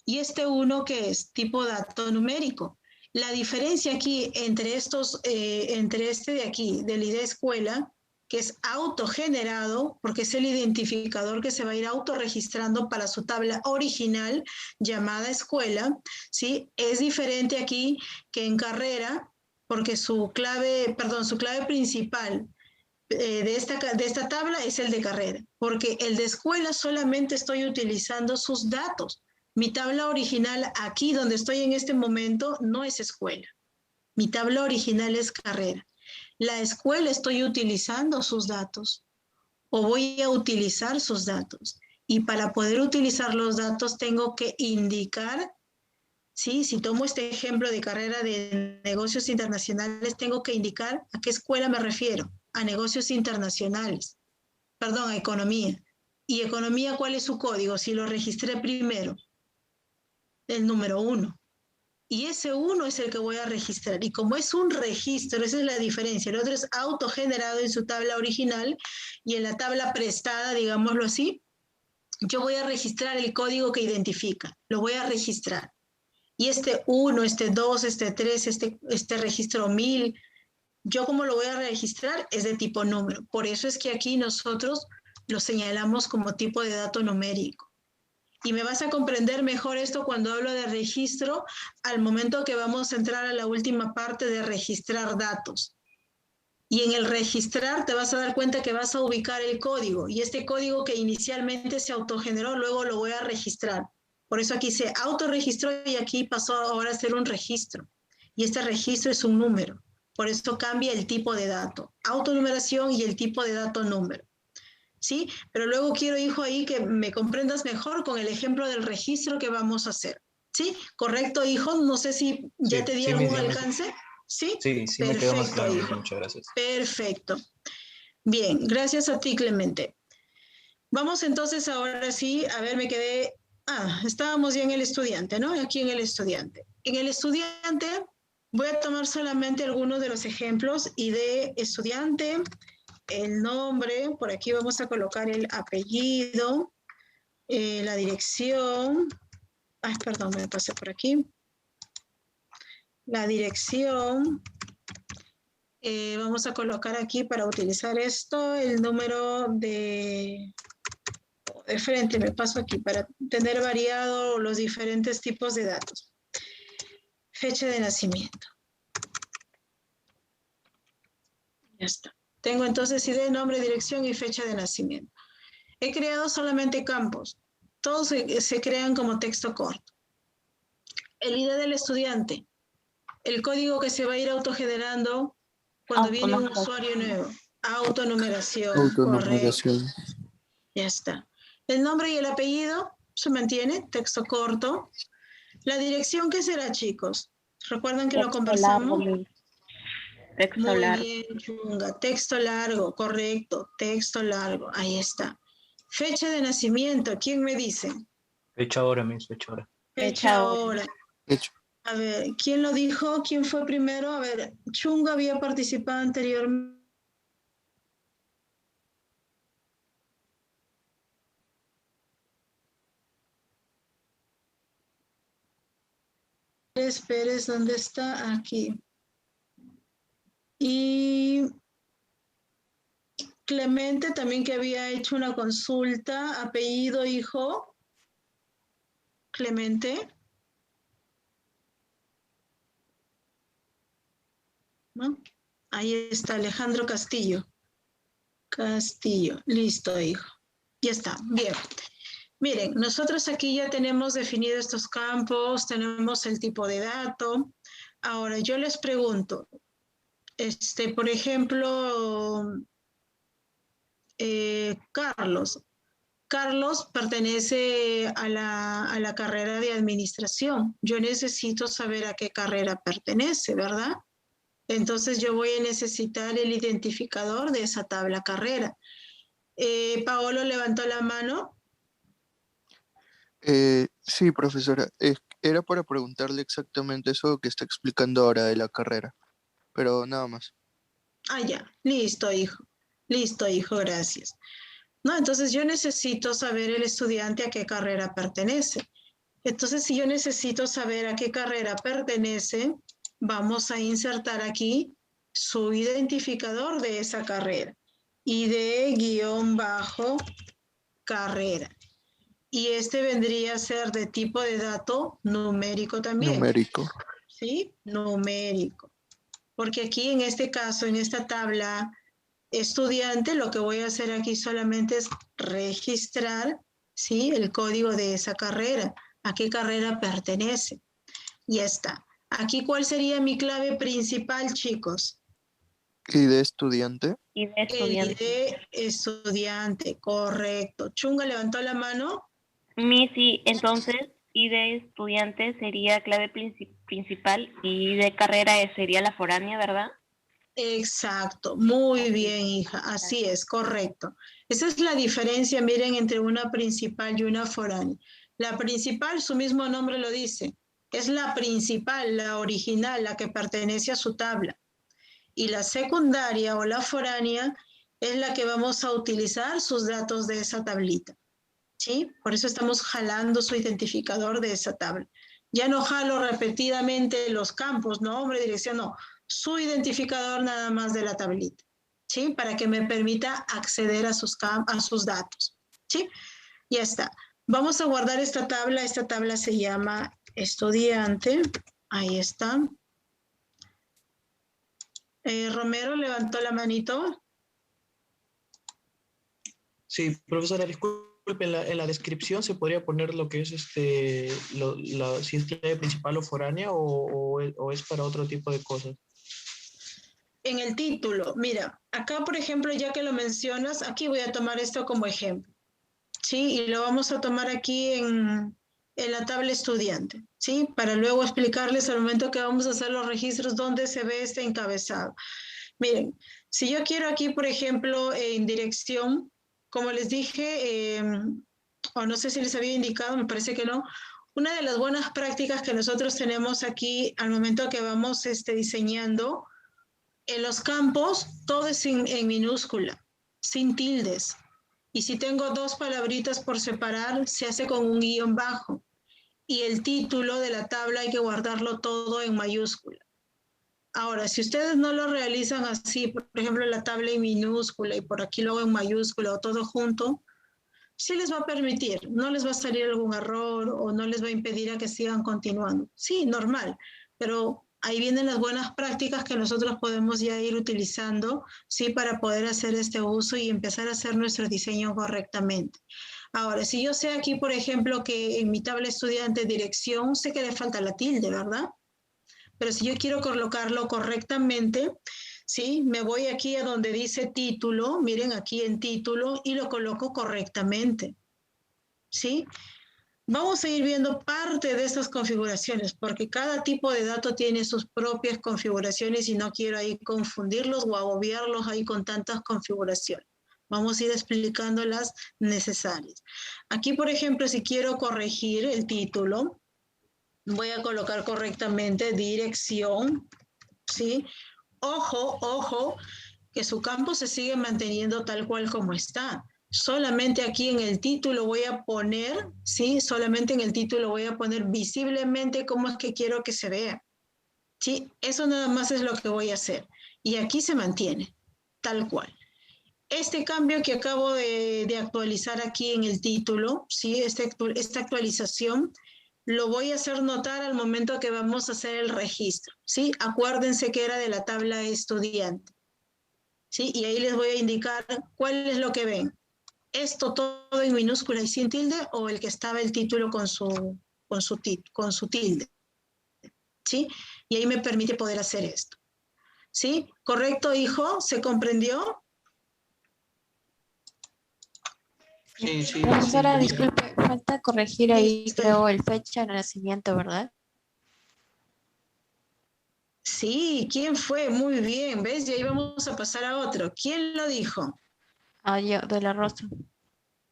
¿Y este 1 qué es? Tipo dato numérico. La diferencia aquí entre este de aquí, del ID escuela, que es autogenerado, porque es el identificador que se va a ir autorregistrando para su tabla original llamada escuela, ¿sí? Es diferente aquí que en carrera, porque su clave principal de esta tabla es el de carrera, porque el de escuela solamente estoy utilizando sus datos. Mi tabla original aquí donde estoy en este momento no es escuela. Mi tabla original es carrera. La escuela estoy utilizando sus datos o voy a utilizar sus datos. Y para poder utilizar los datos tengo que indicar, ¿sí? Si tomo este ejemplo de carrera de negocios internacionales, tengo que indicar a qué escuela me refiero. A negocios internacionales. Perdón, a economía. ¿Y economía cuál es su código? Si lo registré primero. El número 1. Y ese 1 es el que voy a registrar. Y como es un registro, esa es la diferencia. El otro es autogenerado en su tabla original y en la tabla prestada, digámoslo así, yo voy a registrar el código que identifica. Lo voy a registrar. Y este 1, este 2, este 3, este registro 1000, yo como lo voy a registrar es de tipo número. Por eso es que aquí nosotros lo señalamos como tipo de dato numérico. Y me vas a comprender mejor esto cuando hablo de registro al momento que vamos a entrar a la última parte de registrar datos. Y en el registrar te vas a dar cuenta que vas a ubicar el código. Y este código que inicialmente se autogeneró, luego lo voy a registrar. Por eso aquí se autorregistró y aquí pasó ahora a ser un registro. Y este registro es un número. Por eso cambia el tipo de dato. Autonumeración y el tipo de dato número. ¿Sí? Pero luego quiero, hijo, ahí que me comprendas mejor con el ejemplo del registro que vamos a hacer. ¿Sí? ¿Correcto, hijo? No sé si ya te di algún alcance. ¿Sí? Sí, me quedó más claro. Hijo. Muchas gracias. Perfecto. Bien, gracias a ti, Clemente. Vamos entonces ahora sí, a ver, me quedé... estábamos ya en el estudiante, ¿no? Aquí en el estudiante. En el estudiante voy a tomar solamente algunos de los ejemplos y de estudiante... El nombre, por aquí vamos a colocar el apellido, la dirección, perdón, me pasé por aquí, la dirección, vamos a colocar aquí para utilizar esto, el número de de frente, me paso aquí para tener variado los diferentes tipos de datos. Fecha de nacimiento. Ya está. Tengo entonces ID, nombre, dirección y fecha de nacimiento. He creado solamente campos. Todos se crean como texto corto. El ID del estudiante. El código que se va a ir autogenerando cuando viene un usuario nuevo. Autonumeración. Autonumeración. Correcto. Ya está. El nombre y el apellido se mantiene, texto corto. La dirección, ¿qué será, chicos? ¿Recuerdan que lo conversamos? Texto Muy largo. bien, Chunga. Texto largo, correcto. Texto largo. Ahí está. Fecha de nacimiento, ¿quién me dice? Fecha ahora, Miss, fecha ahora. Fecha hora. Hecho. A ver, ¿quién lo dijo? ¿Quién fue primero? A ver, Chunga había participado anteriormente. Pérez, ¿dónde está? Aquí. Y Clemente también, que había hecho una consulta, apellido, hijo. Clemente. ¿No? Ahí está, Alejandro Castillo. Castillo, listo, hijo. Ya está, bien. Miren, nosotros aquí ya tenemos definidos estos campos, tenemos el tipo de dato. Ahora, yo les pregunto, por ejemplo, Carlos. Carlos pertenece a la carrera de administración. Yo necesito saber a qué carrera pertenece, ¿verdad? Entonces yo voy a necesitar el identificador de esa tabla carrera. Paolo levantó la mano. Sí, profesora. Era para preguntarle exactamente eso que está explicando ahora de la carrera, pero nada más. Ah, ya. Listo, hijo. Listo, hijo, gracias. No, entonces yo necesito saber el estudiante a qué carrera pertenece. Entonces, si yo necesito saber a qué carrera pertenece, vamos a insertar aquí su identificador de esa carrera. ID-carrera. Y este vendría a ser de tipo de dato numérico también. Numérico. ¿Sí? Numérico. Porque aquí en este caso, en esta tabla estudiante, lo que voy a hacer aquí solamente es registrar, ¿sí?, el código de esa carrera, a qué carrera pertenece. Ya está. Aquí, ¿cuál sería mi clave principal, chicos? ¿Y de estudiante? Y de estudiante. El ID estudiante, correcto. Chunga levantó la mano. Sí, entonces, y de estudiante sería clave principal y de carrera sería la foránea, ¿verdad? Exacto, muy bien, hija, así es, correcto. Esa es la diferencia, miren, entre una principal y una foránea. La principal, su mismo nombre lo dice, es la principal, la original, la que pertenece a su tabla. Y la secundaria o la foránea es la que vamos a utilizar sus datos de esa tablita. ¿Sí? Por eso estamos jalando su identificador de esa tabla. Ya no jalo repetidamente los campos, nombre, dirección, no. Su identificador nada más de la tablita, ¿sí? Para que me permita acceder a sus datos, ¿sí? Ya está. Vamos a guardar esta tabla se llama estudiante, ahí está. Romero levantó la manito. Sí, profesora, disculpe, en la descripción se podría poner lo que es si es clave principal o foránea o es para otro tipo de cosas. En el título, mira, acá por ejemplo, ya que lo mencionas, aquí voy a tomar esto como ejemplo, ¿sí? Y lo vamos a tomar aquí en la tabla estudiante, ¿sí? Para luego explicarles al momento que vamos a hacer los registros dónde se ve este encabezado. Miren, si yo quiero aquí, por ejemplo, en dirección, como les dije, o no sé si les había indicado, me parece que no, una de las buenas prácticas que nosotros tenemos aquí al momento que vamos diseñando, en los campos todo es en minúscula, sin tildes. Y si tengo dos palabritas por separar, se hace con un guión bajo. Y el título de la tabla hay que guardarlo todo en mayúscula. Ahora, si ustedes no lo realizan así, por ejemplo, la tabla en minúscula y por aquí luego en mayúscula o todo junto, sí les va a permitir, no les va a salir algún error o no les va a impedir a que sigan continuando. Sí, normal, pero ahí vienen las buenas prácticas que nosotros podemos ya ir utilizando, sí, para poder hacer este uso y empezar a hacer nuestro diseño correctamente. Ahora, si yo sé aquí, por ejemplo, que en mi tabla estudiante dirección, sé que le falta la tilde, ¿verdad? Pero si yo quiero colocarlo correctamente, ¿sí? Me voy aquí a donde dice título, miren aquí en título, y lo coloco correctamente, ¿sí? Vamos a ir viendo parte de estas configuraciones, porque cada tipo de dato tiene sus propias configuraciones y no quiero ahí confundirlos o agobiarlos ahí con tantas configuraciones. Vamos a ir explicando las necesarias. Aquí, por ejemplo, si quiero corregir el título, voy a colocar correctamente dirección, ¿sí? Ojo, ojo, que su campo se sigue manteniendo tal cual como está. Solamente aquí en el título voy a poner, ¿sí? Solamente en el título voy a poner visiblemente cómo es que quiero que se vea. ¿Sí? Eso nada más es lo que voy a hacer. Y aquí se mantiene, tal cual. Este cambio que acabo de actualizar aquí en el título, ¿sí? Esta actualización, lo voy a hacer notar al momento que vamos a hacer el registro, ¿sí? Acuérdense que era de la tabla estudiante, ¿sí? Y ahí les voy a indicar cuál es lo que ven. Esto todo en minúscula y sin tilde o el que estaba el título con su tilde, ¿sí? Y ahí me permite poder hacer esto, ¿sí? ¿Correcto, hijo? ¿Se comprendió? Sí, sí. Profesora, Sí. disculpe, falta corregir ahí, Listo. creo, el fecha de nacimiento, ¿verdad? Sí, ¿quién fue? Muy bien, ¿ves? Y ahí vamos a pasar a otro. ¿Quién lo dijo? Ah, yo, de la Rosa.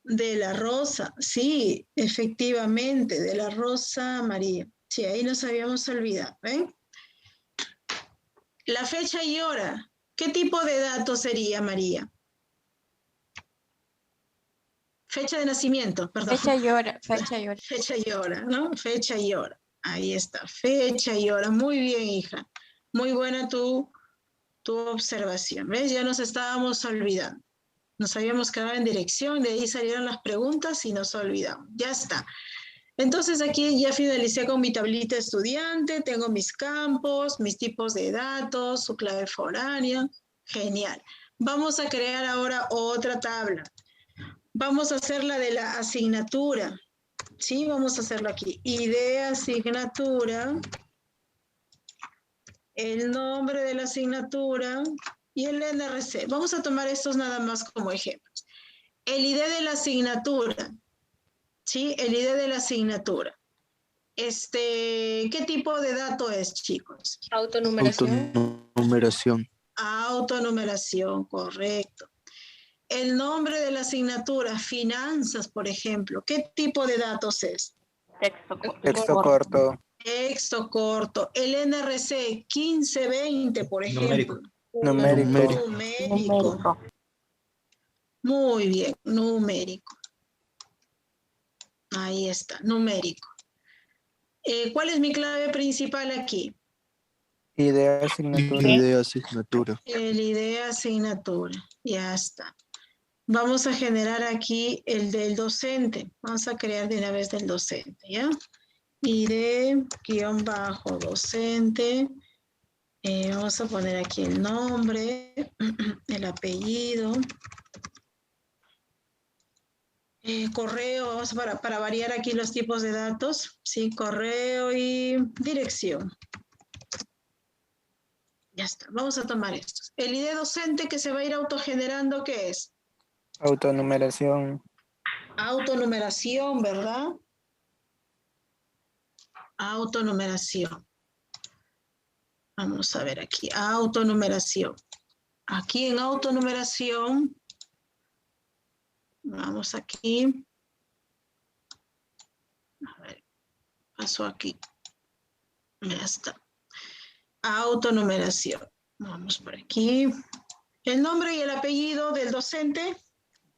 De la Rosa, sí, efectivamente, de la Rosa María. Sí, ahí nos habíamos olvidado, ¿ven? La fecha y hora. ¿Qué tipo de datos sería, María? Fecha de nacimiento, perdón. Fecha y hora, fecha y hora. Fecha y hora, ¿no? Fecha y hora. Ahí está, fecha y hora. Muy bien, hija. Muy buena tu observación. ¿Ves? Ya nos estábamos olvidando. Nos habíamos quedado en dirección, de ahí salieron las preguntas y nos olvidamos. Ya está. Entonces aquí ya finalicé con mi tablita estudiante, tengo mis campos, mis tipos de datos, su clave foránea. Genial. Vamos a crear ahora otra tabla. Vamos a hacer la de la asignatura. Sí, vamos a hacerlo aquí. ID asignatura, el nombre de la asignatura y el NRC. Vamos a tomar estos nada más como ejemplos. El ID de la asignatura. ¿Sí? El ID de la asignatura. ¿Qué tipo de dato es, chicos? Autonumeración. Autonumeración. Autonumeración, correcto. El nombre de la asignatura, finanzas, por ejemplo. ¿Qué tipo de datos es? Texto corto. Texto corto. Texto corto. El NRC 1520, por ejemplo. Numérico. Numérico. Muy bien, numérico. Ahí está, numérico. ¿Cuál es mi clave principal aquí? ID asignatura. ID asignatura. El ID asignatura. Ya está. Vamos a generar aquí el del docente. Vamos a crear de una vez del docente, ¿ya? ID-docente. Vamos a poner aquí el nombre, el apellido. Correo, vamos para variar aquí los tipos de datos. Sí, correo y dirección. Ya está, vamos a tomar estos. El ID docente que se va a ir autogenerando, ¿qué es? Autonumeración. Autonumeración, ¿verdad? Autonumeración. Vamos a ver aquí, autonumeración. Aquí en autonumeración, vamos aquí. A ver, paso aquí. Ya está. Autonumeración. Vamos por aquí. El nombre y el apellido del docente.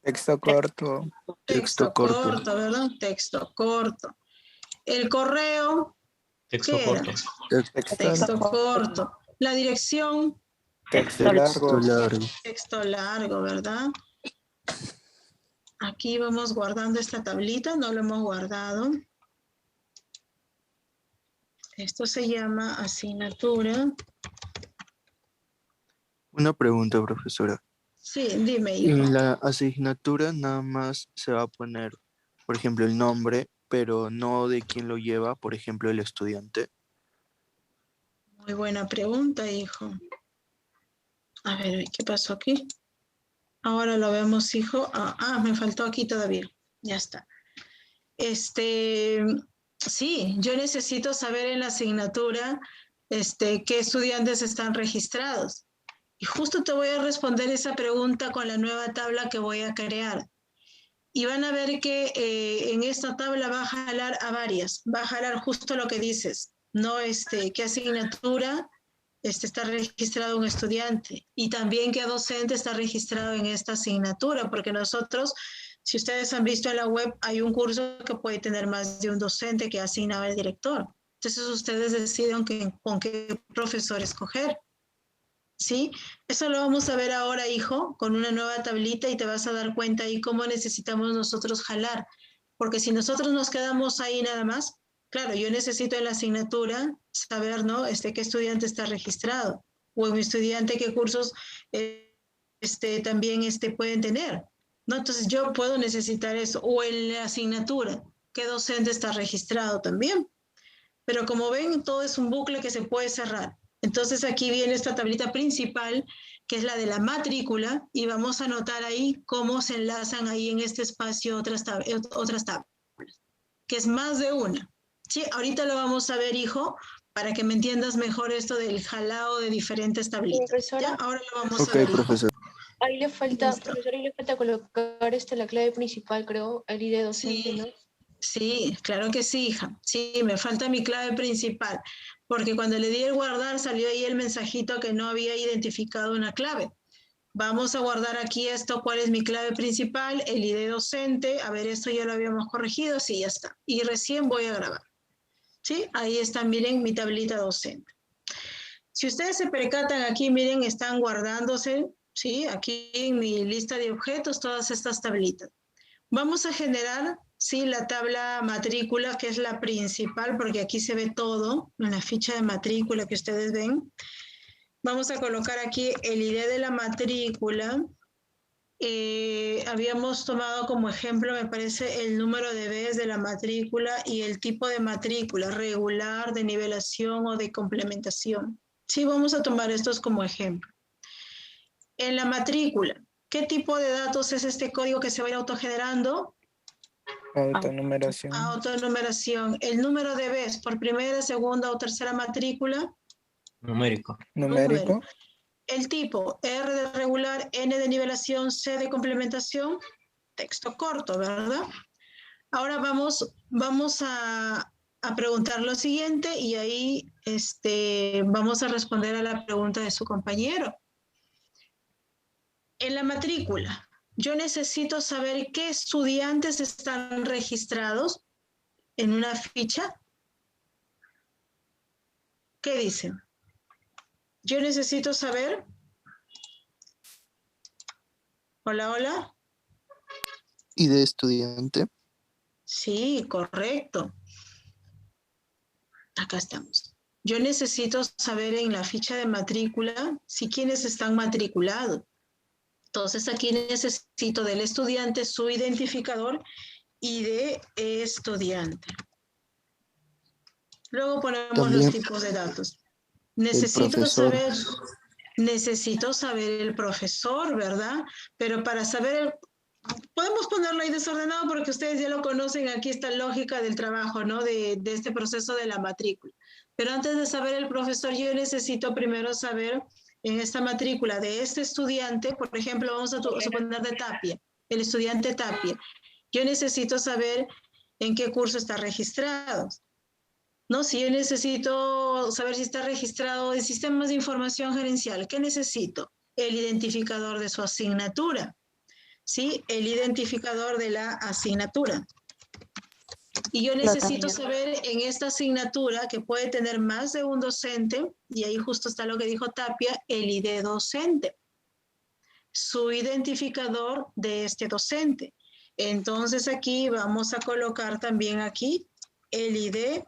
Texto corto. Texto corto, ¿verdad? Texto corto. El correo. Texto ¿Qué era? corto. Texto corto. La dirección. Texto largo. Texto largo. Texto largo, ¿verdad? Aquí vamos guardando esta tablita, no lo hemos guardado. Esto se llama asignatura. Una pregunta, profesora. Sí, dime, hijo. En la asignatura nada más se va a poner, por ejemplo, el nombre, pero no de quién lo lleva, por ejemplo, el estudiante. Muy buena pregunta, hijo. A ver, ¿qué pasó aquí? Ahora lo vemos, hijo. Me faltó aquí todavía. Ya está. Sí, yo necesito saber en la asignatura qué estudiantes están registrados. Y justo te voy a responder esa pregunta con la nueva tabla que voy a crear. Y van a ver que en esta tabla va a jalar a varias. Va a jalar justo lo que dices. No, qué asignatura está registrado un estudiante. Y también qué docente está registrado en esta asignatura. Porque nosotros, si ustedes han visto en la web, hay un curso que puede tener más de un docente que asignaba el director. Entonces ustedes deciden con qué profesor escoger. ¿Sí? Eso lo vamos a ver ahora, hijo, con una nueva tablita y te vas a dar cuenta ahí cómo necesitamos nosotros jalar. Porque si nosotros nos quedamos ahí nada más, claro, yo necesito en la asignatura saber, ¿no? Qué estudiante está registrado o en mi estudiante qué cursos también pueden tener, ¿no? Entonces yo puedo necesitar eso. O en la asignatura, qué docente está registrado también. Pero como ven, todo es un bucle que se puede cerrar. Entonces aquí viene esta tablita principal, que es la de la matrícula, y vamos a anotar ahí cómo se enlazan ahí en este espacio otras tablas, que es más de una. Sí, ahorita lo vamos a ver, hijo, para que me entiendas mejor esto del jalado de diferentes tablitas. Profesora. ¿Ya? Ahora lo vamos Ok, a ver, hijo. profesor. Ahí le falta, Listo. profesor, ahí le falta colocar la clave principal, creo, el ID docente, Sí. ¿no? Sí, claro que sí, hija. Sí, me falta mi clave principal, porque cuando le di el guardar salió ahí el mensajito que no había identificado una clave. Vamos a guardar aquí esto, cuál es mi clave principal, el ID docente. A ver, esto ya lo habíamos corregido, sí, ya está. Y recién voy a grabar. ¿Sí? Ahí está, miren, mi tablita docente. Si ustedes se percatan aquí, miren, están guardándose, ¿sí? Aquí en mi lista de objetos, todas estas tablitas. Vamos a generar, sí, la tabla matrícula, que es la principal, porque aquí se ve todo en la ficha de matrícula que ustedes ven. Vamos a colocar aquí el ID de la matrícula. Habíamos tomado como ejemplo, me parece, el número de vez de la matrícula y el tipo de matrícula, regular, de nivelación o de complementación. Sí, vamos a tomar estos como ejemplo. En la matrícula, ¿qué tipo de datos es este código que se va a ir autogenerando? Autonumeración. Autonumeración. El número de vez por primera, segunda o tercera matrícula. Numérico. Numérico. El tipo, R de regular, N de nivelación, C de complementación. Texto corto, ¿verdad? Ahora vamos a preguntar lo siguiente y ahí vamos a responder a la pregunta de su compañero. En la matrícula, yo necesito saber qué estudiantes están registrados en una ficha. ¿Qué dicen? Yo necesito saber. Hola, hola. ¿Y de estudiante? Sí, correcto. Acá estamos. Yo necesito saber en la ficha de matrícula si quienes están matriculados. Entonces aquí necesito del estudiante su identificador y de estudiante. Luego ponemos También los tipos de datos. Necesito saber el profesor, ¿verdad? Pero para saber, podemos ponerlo ahí desordenado porque ustedes ya lo conocen, aquí está la lógica del trabajo, ¿no? De este proceso de la matrícula. Pero antes de saber el profesor, yo necesito primero saber en esta matrícula de este estudiante, por ejemplo, vamos a suponer de Tapia, el estudiante Tapia. Yo necesito saber en qué curso está registrado. ¿No? Si yo necesito saber si está registrado en sistemas de información gerencial, ¿qué necesito? El identificador de su asignatura, ¿sí? El identificador de la asignatura. Y yo necesito saber en esta asignatura, que puede tener más de un docente, y ahí justo está lo que dijo Tapia, el ID docente. Su identificador de este docente. Entonces aquí vamos a colocar también aquí el ID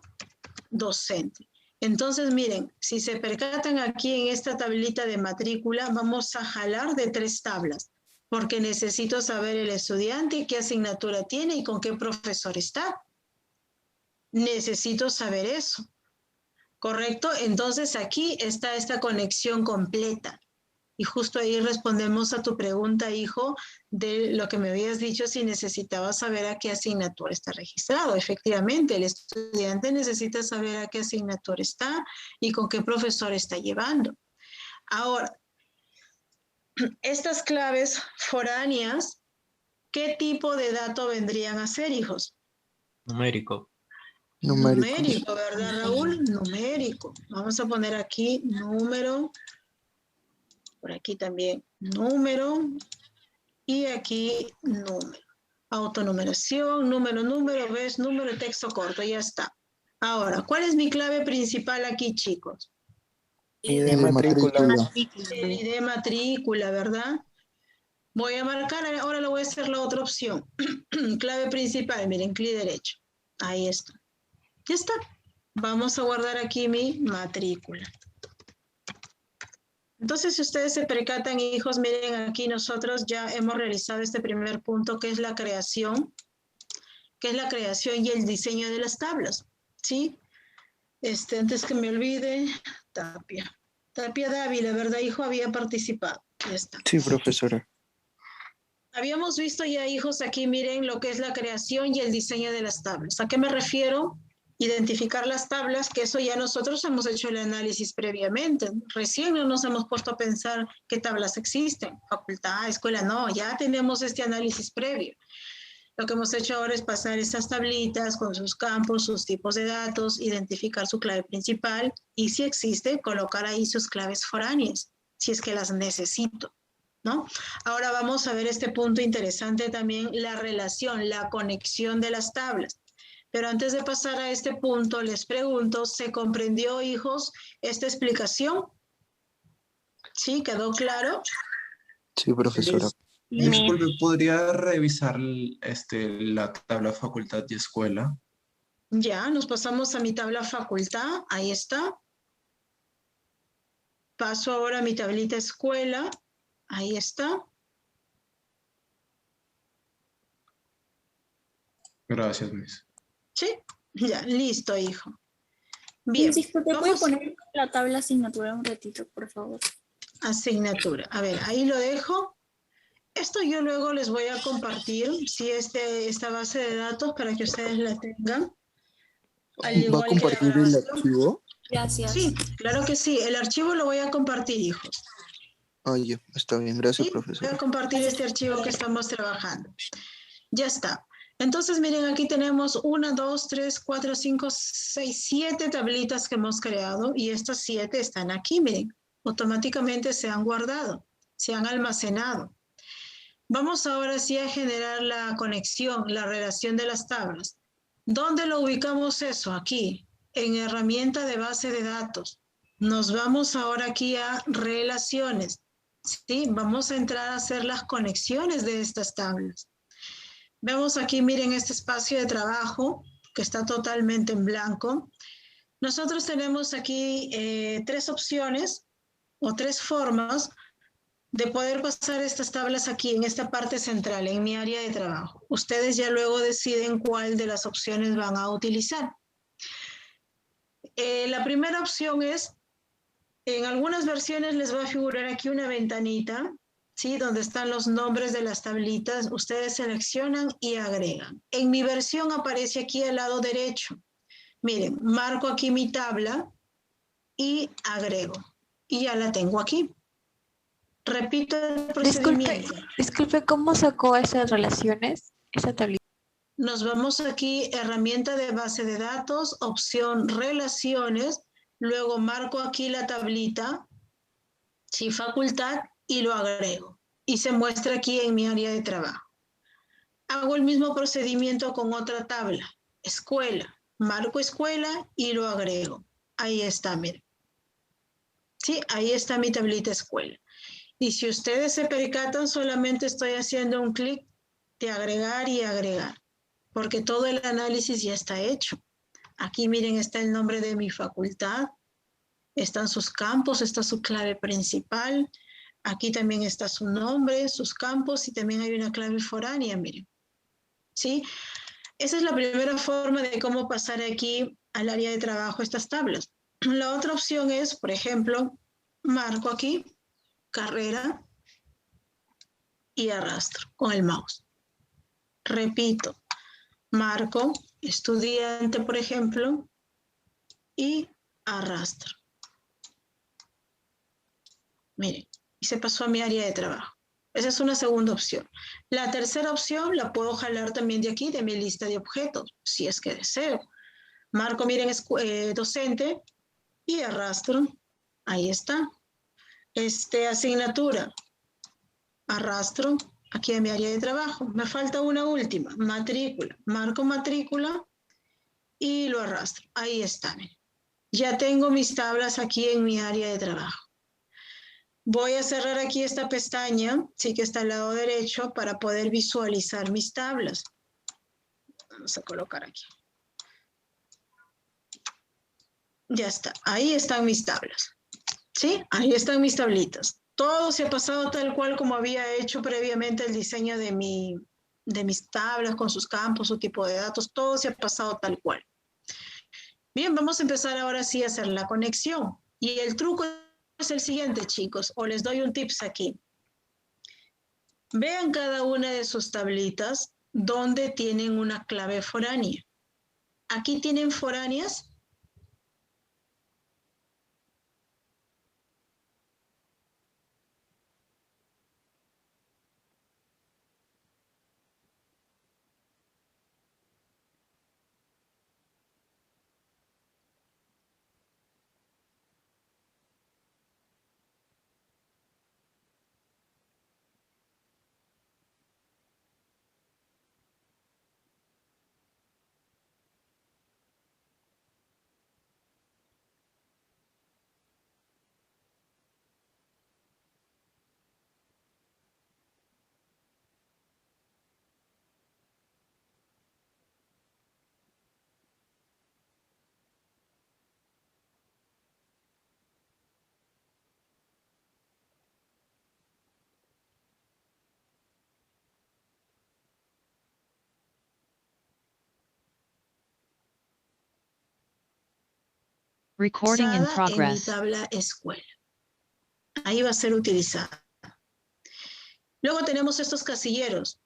docente. Entonces miren, si se percatan aquí en esta tablita de matrícula, vamos a jalar de 3 tablas, porque necesito saber el estudiante, qué asignatura tiene y con qué profesor está. Necesito saber eso, ¿correcto? Entonces aquí está esta conexión completa. Y justo ahí respondemos a tu pregunta, hijo, de lo que me habías dicho si necesitabas saber a qué asignatura está registrado. Efectivamente, el estudiante necesita saber a qué asignatura está y con qué profesor está llevando. Ahora, estas claves foráneas, ¿qué tipo de dato vendrían a ser, hijos? Numérico. Numérico, ¿verdad, Raúl? Numérico. Vamos a poner aquí número. Por aquí también número y aquí número. Autonumeración, número, ves, número, texto corto, ya está. Ahora, ¿cuál es mi clave principal aquí, chicos? ID matrícula. El ID matrícula, ¿verdad? Voy a marcar, ahora le voy a hacer la otra opción. Clave principal, miren, clic derecho. Ahí está. Ya está. Vamos a guardar aquí mi matrícula. Entonces, si ustedes se percatan, hijos, miren aquí nosotros ya hemos realizado este primer punto, que es la creación y el diseño de las tablas, ¿sí? Antes que me olvide, Tapia Dávila, ¿verdad, hijo? Había participado, ya está. Sí, profesora. Habíamos visto ya, hijos, aquí miren lo que es la creación y el diseño de las tablas. ¿A qué me refiero? Identificar las tablas, que eso ya nosotros hemos hecho el análisis previamente. Recién no nos hemos puesto a pensar qué tablas existen. Facultad, escuela, no, ya tenemos este análisis previo. Lo que hemos hecho ahora es pasar esas tablitas con sus campos, sus tipos de datos, identificar su clave principal y si existe, colocar ahí sus claves foráneas, si es que las necesito, ¿no? Ahora vamos a ver este punto interesante también, la relación, la conexión de las tablas. Pero antes de pasar a este punto, les pregunto, ¿se comprendió, hijos, esta explicación? ¿Sí? ¿Quedó claro? Sí, profesora. Disculpe, ¿podría revisar la tabla facultad y escuela? Ya, nos pasamos a mi tabla facultad, ahí está. Paso ahora a mi tablita escuela, ahí está. Gracias, Miss. Sí, ya, listo, hijo. Bien. Disculpe, ¿puede poner la tabla asignatura un ratito, por favor? Asignatura. A ver, ahí lo dejo. Esto yo luego les voy a compartir, sí, esta base de datos para que ustedes la tengan. ¿Va a compartir el archivo? Gracias. Sí, claro que sí. El archivo lo voy a compartir, hijos. Ah, ya, está bien. Gracias, ¿Sí? profesora. Voy a compartir este archivo que estamos trabajando. Ya está. Entonces, miren, aquí tenemos 1, 2, 3, 4, 5, 6, 7 tablitas que hemos creado y estas 7 están aquí, miren. Automáticamente se han guardado, se han almacenado. Vamos ahora sí a generar la conexión, la relación de las tablas. ¿Dónde lo ubicamos eso? Aquí, en herramienta de base de datos. Nos vamos ahora aquí a relaciones. ¿Sí? Vamos a entrar a hacer las conexiones de estas tablas. Vemos aquí, miren, este espacio de trabajo que está totalmente en blanco. Nosotros tenemos aquí 3 opciones o 3 formas de poder pasar estas tablas aquí en esta parte central, en mi área de trabajo. Ustedes ya luego deciden cuál de las opciones van a utilizar. La primera opción es, en algunas versiones les va a figurar aquí una ventanita, ¿sí? Donde están los nombres de las tablitas. Ustedes seleccionan y agregan. En mi versión aparece aquí al lado derecho. Miren, marco aquí mi tabla y agrego. Y ya la tengo aquí. Repito el procedimiento. Disculpe, ¿cómo sacó esas relaciones, esa tablita? Nos vamos aquí, herramienta de base de datos, opción relaciones, luego marco aquí la tablita, sí, facultad, y lo agrego. Y se muestra aquí en mi área de trabajo. Hago el mismo procedimiento con otra tabla, escuela, marco escuela y lo agrego. Ahí está, miren. Sí, ahí está mi tablita escuela. Y si ustedes se percatan, solamente estoy haciendo un clic de agregar y agregar, porque todo el análisis ya está hecho. Aquí miren, está el nombre de mi facultad, están sus campos, está su clave principal, aquí también está su nombre, sus campos y también hay una clave foránea, miren. ¿Sí? Esa es la primera forma de cómo pasar aquí al área de trabajo estas tablas. La otra opción es, por ejemplo, marco aquí, carrera, y arrastro con el mouse. Repito, marco, estudiante, por ejemplo, y arrastro. Miren, y se pasó a mi área de trabajo. Esa es una segunda opción. La tercera opción la puedo jalar también de aquí, de mi lista de objetos, si es que deseo. Marco, miren, docente y arrastro. Ahí está. Asignatura. Arrastro aquí a mi área de trabajo. Me falta una última, matrícula. Marco matrícula y lo arrastro. Ahí está. Miren. Ya tengo mis tablas aquí en mi área de trabajo. Voy a cerrar aquí esta pestaña, sí que está al lado derecho, para poder visualizar mis tablas. Vamos a colocar aquí. Ya está, ahí están mis tablas. ¿Sí? Ahí están mis tablitas. Todo se ha pasado tal cual como había hecho previamente el diseño de mis tablas, con sus campos, su tipo de datos. Todo se ha pasado tal cual. Bien, vamos a empezar ahora sí a hacer la conexión. Y el truco es el siguiente, chicos, o les doy un tips aquí. Vean cada una de sus tablitas donde tienen una clave foránea. Aquí tienen foráneas. Recording in En mi progress. tabla escuela. Ahí va a ser utilizada. Luego tenemos estos casilleros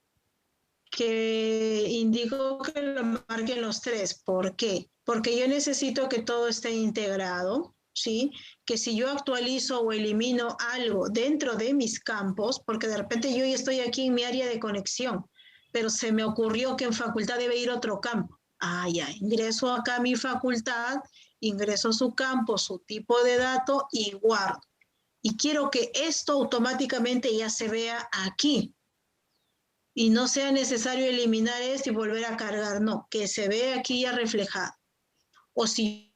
que indico que lo marquen los tres. ¿Por qué? Porque yo necesito que todo esté integrado, ¿sí? Que si yo actualizo o elimino algo dentro de mis campos, porque de repente yo ya estoy aquí en mi área de conexión, pero se me ocurrió que en facultad debe ir otro campo. Ah, ya, ingreso acá a mi facultad, ingreso su campo, su tipo de dato y guardo. Y quiero que esto automáticamente ya se vea aquí. Y no sea necesario eliminar esto y volver a cargar. No, que se vea aquí ya reflejado. O si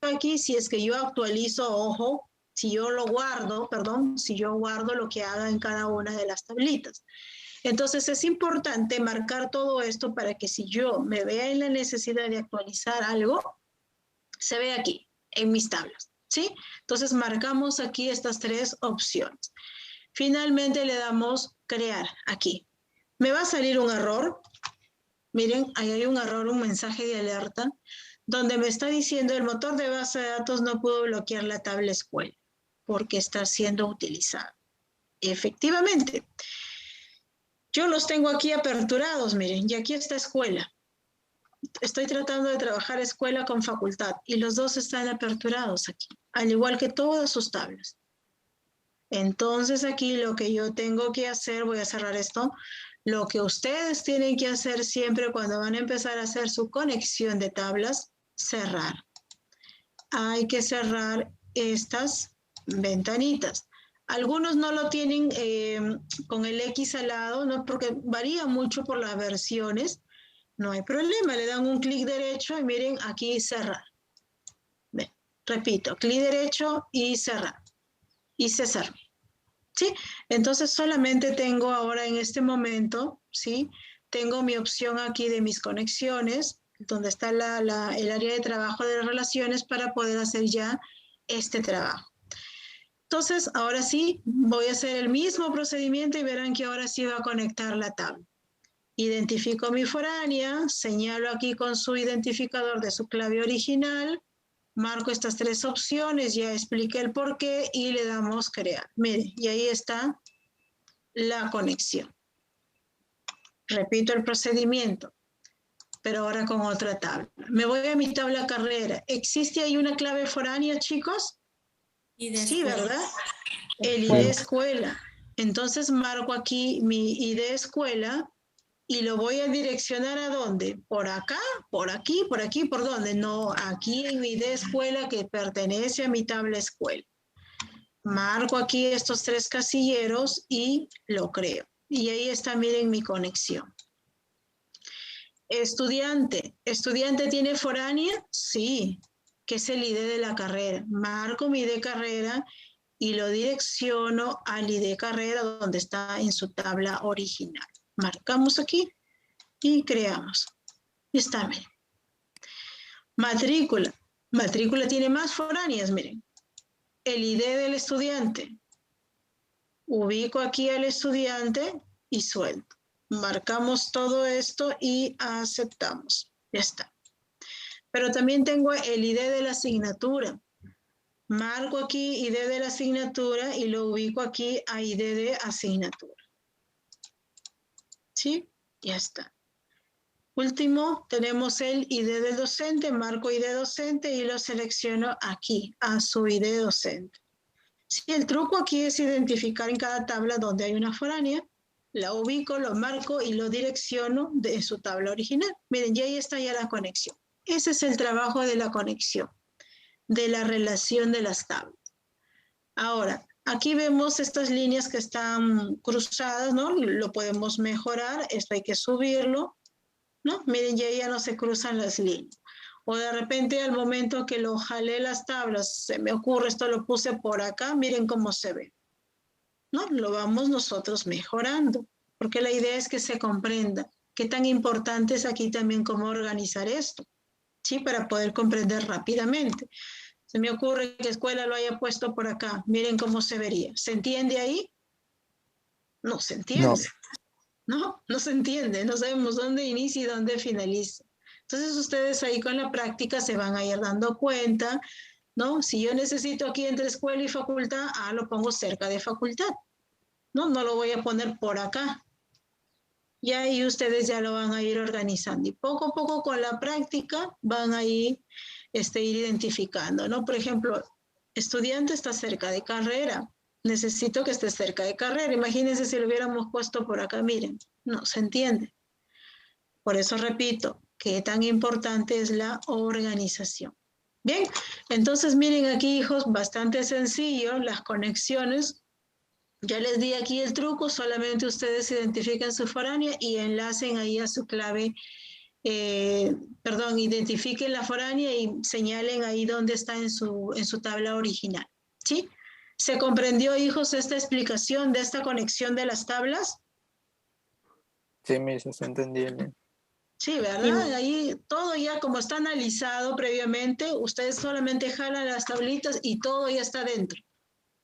aquí, si es que yo actualizo, ojo, si yo lo guardo, perdón, si yo guardo lo que haga en cada una de las tablitas. Entonces es importante marcar todo esto para que si yo me vea en la necesidad de actualizar algo, se ve aquí, en mis tablas, ¿sí? Entonces marcamos aquí estas tres opciones. Finalmente le damos crear aquí. Me va a salir un error. Miren, ahí hay un error, un mensaje de alerta, donde me está diciendo el motor de base de datos no pudo bloquear la tabla escuela porque está siendo utilizada. Efectivamente. Yo los tengo aquí aperturados, miren, y aquí está escuela. Estoy tratando de trabajar escuela con facultad y los dos están aperturados aquí, al igual que todas sus tablas. Entonces aquí lo que yo tengo que hacer, voy a cerrar esto, lo que ustedes tienen que hacer siempre cuando van a empezar a hacer su conexión de tablas, cerrar. Hay que cerrar estas ventanitas. Algunos no lo tienen con el X al lado, ¿no? Porque varía mucho por las versiones. No hay problema, le dan un clic derecho y miren aquí cerrar. Ven, repito, clic derecho y cerrar. y César. ¿Sí? Entonces solamente tengo ahora en este momento, ¿sí? Tengo mi opción aquí de mis conexiones, donde está el área de trabajo de relaciones para poder hacer ya este trabajo. Entonces, ahora sí, voy a hacer el mismo procedimiento y verán que ahora sí va a conectar la tabla. Identifico mi foránea, señalo aquí con su identificador de su clave original, marco estas 3 opciones, ya expliqué el por qué y le damos crear. Miren, y ahí está la conexión. Repito el procedimiento, pero ahora con otra tabla. Me voy a mi tabla carrera. ¿Existe ahí una clave foránea, chicos? Sí, ¿verdad? El ID escuela. Entonces marco aquí mi ID escuela y lo voy a direccionar ¿a dónde? ¿Por acá? ¿Por aquí? ¿Por aquí? ¿Por dónde? No, aquí en mi ID escuela que pertenece a mi tabla escuela. Marco aquí estos 3 casilleros y lo creo. Y ahí está, miren, mi conexión. Estudiante. ¿Estudiante tiene foránea? Sí, que es el ID de la carrera. Marco mi ID carrera y lo direcciono al ID carrera donde está en su tabla original. Marcamos aquí y creamos. Y está, miren. Matrícula. Matrícula tiene más foráneas, miren. El ID del estudiante. Ubico aquí al estudiante y suelto. Marcamos todo esto y aceptamos. Ya está. Pero también tengo el ID de la asignatura. Marco aquí ID de la asignatura y lo ubico aquí a ID de asignatura. ¿Sí? Ya está. Último, tenemos el ID del docente. Marco ID docente y lo selecciono aquí, a su ID docente. Sí, el truco aquí es identificar en cada tabla donde hay una foránea. La ubico, lo marco y lo direcciono de su tabla original. Miren, ya ahí está ya la conexión. Ese es el trabajo de la conexión, de la relación de las tablas. Ahora, aquí vemos estas líneas que están cruzadas, ¿no? Lo podemos mejorar, esto hay que subirlo, ¿no? Miren, ya no se cruzan las líneas. O de repente al momento que lo jalé las tablas, se me ocurre, esto lo puse por acá, miren cómo se ve. ¿No? Lo vamos nosotros mejorando, porque la idea es que se comprenda qué tan importante es aquí también cómo organizar esto, ¿sí? Para poder comprender rápidamente. Se me ocurre que escuela lo haya puesto por acá, miren cómo se vería. ¿Se entiende ahí? No se entiende. No se entiende, no sabemos dónde inicia y dónde finaliza. Entonces ustedes ahí con la práctica se van a ir dando cuenta, ¿no? Si yo necesito aquí entre escuela y facultad, lo pongo cerca de facultad. No lo voy a poner por acá. Y ahí ustedes ya lo van a ir organizando. Y poco a poco con la práctica van a ir identificando, ¿no? Por ejemplo, estudiante está cerca de carrera. Necesito que esté cerca de carrera. Imagínense si lo hubiéramos puesto por acá, miren. No se entiende. Por eso repito, qué tan importante es la organización. Bien, entonces miren aquí, hijos, bastante sencillo, las conexiones. Ya les di aquí el truco, solamente ustedes identifiquen su foránea y enlacen ahí a su clave, identifiquen la foránea y señalen ahí dónde está en su tabla original, ¿sí? ¿Se comprendió, hijos, esta explicación de esta conexión de las tablas? Sí, se está entendiendo. Sí, ¿verdad? Ahí todo ya como está analizado previamente, ustedes solamente jalan las tablitas y todo ya está dentro.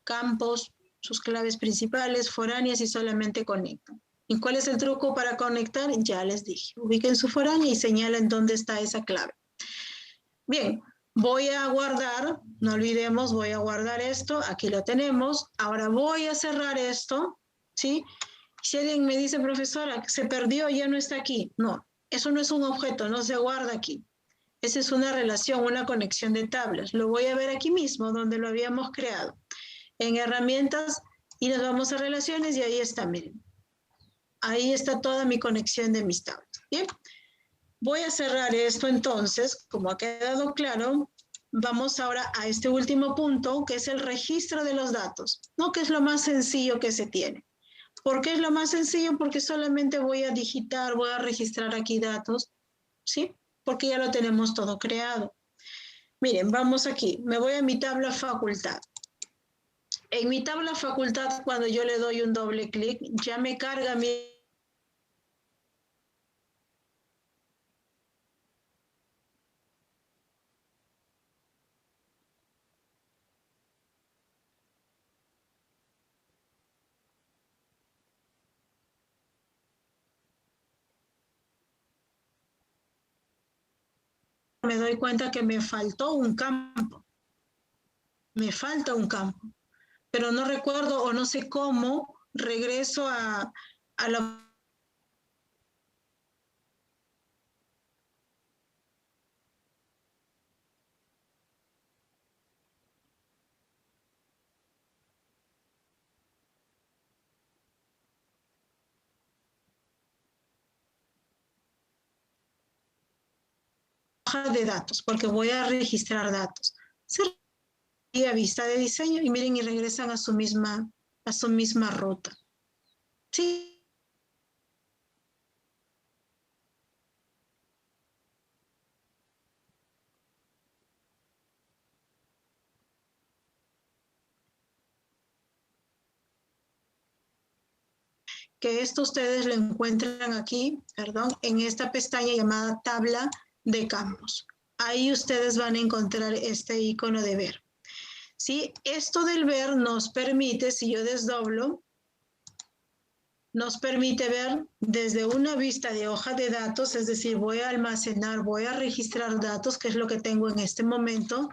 Campos, sus claves principales, foráneas y solamente conectan. ¿Y cuál es el truco para conectar? Ya les dije. Ubiquen su foránea y señalen dónde está esa clave. Bien, voy a guardar, no olvidemos, voy a guardar esto. Aquí lo tenemos. Ahora voy a cerrar esto, ¿sí? Si alguien me dice, profesora, se perdió, ya no está aquí. No, eso no es un objeto, no se guarda aquí. Esa es una relación, una conexión de tablas. Lo voy a ver aquí mismo, donde lo habíamos creado. En herramientas y nos vamos a relaciones y ahí está, miren. Ahí está toda mi conexión de mis tablas. Bien, voy a cerrar esto entonces, como ha quedado claro, vamos ahora a este último punto, que es el registro de los datos, ¿no? Que es lo más sencillo que se tiene. ¿Por qué es lo más sencillo? Porque solamente voy a digitar, voy a registrar aquí datos, ¿sí? Porque ya lo tenemos todo creado. Miren, vamos aquí, me voy a mi tabla facultad. En mi tabla facultad, cuando yo le doy un doble clic, ya me carga mi... Me doy cuenta que me faltó un campo. Me falta un campo. Pero no recuerdo o no sé cómo regreso a la... hoja de datos, porque voy a registrar datos. Se a vista de diseño y miren y regresan a su misma ruta. Sí. Que esto ustedes lo encuentran aquí, perdón, en esta pestaña llamada tabla de campos. Ahí ustedes van a encontrar este icono de ver. ¿Sí? Esto del ver nos permite, si yo desdoblo, nos permite ver desde una vista de hoja de datos, es decir, voy a almacenar, voy a registrar datos, que es lo que tengo en este momento,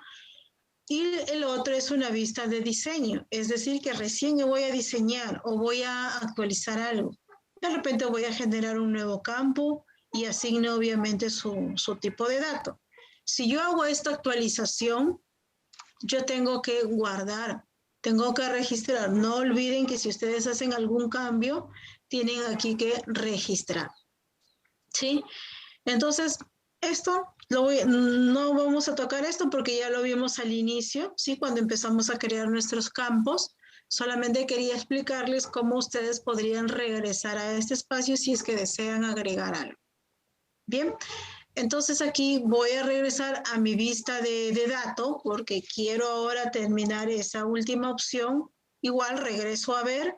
y el otro es una vista de diseño, es decir, que recién voy a diseñar o voy a actualizar algo. De repente voy a generar un nuevo campo y asigno obviamente su tipo de dato. Si yo hago esta actualización, yo tengo que guardar, tengo que registrar. No olviden que si ustedes hacen algún cambio, tienen aquí que registrar. ¿Sí? Entonces, esto no vamos a tocar esto porque ya lo vimos al inicio, ¿sí? Cuando empezamos a crear nuestros campos. Solamente quería explicarles cómo ustedes podrían regresar a este espacio si es que desean agregar algo. Bien. Entonces aquí voy a regresar a mi vista de datos porque quiero ahora terminar esa última opción. Igual regreso a ver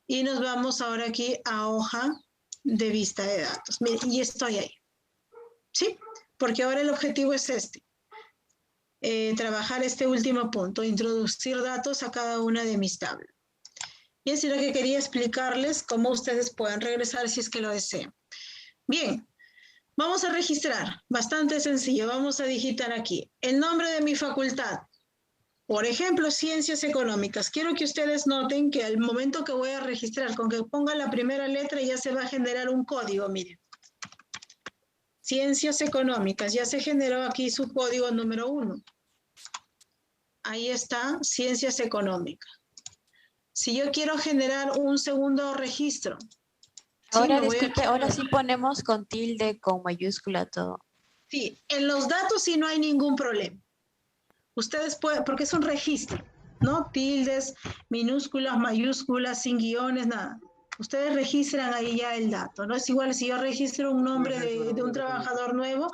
y nos vamos ahora aquí a hoja de vista de datos. Miren, y estoy ahí. ¿Sí? Porque ahora el objetivo es este. Trabajar este último punto, introducir datos a cada una de mis tablas. Y así lo que quería explicarles cómo ustedes pueden regresar si es que lo desean. Bien. Vamos a registrar, bastante sencillo, vamos a digitar aquí el nombre de mi facultad. Por ejemplo, Ciencias Económicas. Quiero que ustedes noten que al momento que voy a registrar, con que ponga la primera letra ya se va a generar un código, miren. Ciencias Económicas, ya se generó aquí su código número 1. Ahí está, Ciencias Económicas. Si yo quiero generar un segundo registro, ahora, sí, disculpe, ahora sí ponemos con tilde, con mayúscula, todo. Sí, en los datos sí no hay ningún problema. Ustedes pueden, porque es un registro, ¿no? Tildes, minúsculas, mayúsculas, sin guiones, nada. Ustedes registran ahí ya el dato, ¿no? Es igual si yo registro un nombre de un trabajador nuevo,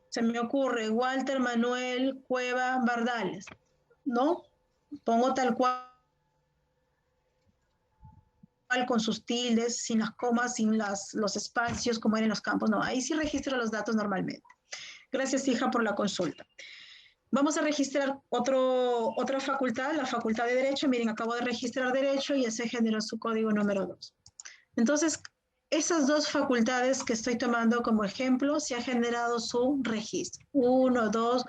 se me ocurre Walter Manuel Cueva Bardales, ¿no? Pongo tal cual con sus tildes, sin las comas, sin los espacios, como eran los campos. No, ahí sí registro los datos normalmente. Gracias, hija, por la consulta. Vamos a registrar otra facultad, la facultad de Derecho. Miren, acabo de registrar Derecho y ya se generó su código número 2. Entonces, esas dos facultades que estoy tomando como ejemplo, se ha generado su registro. 1, 2,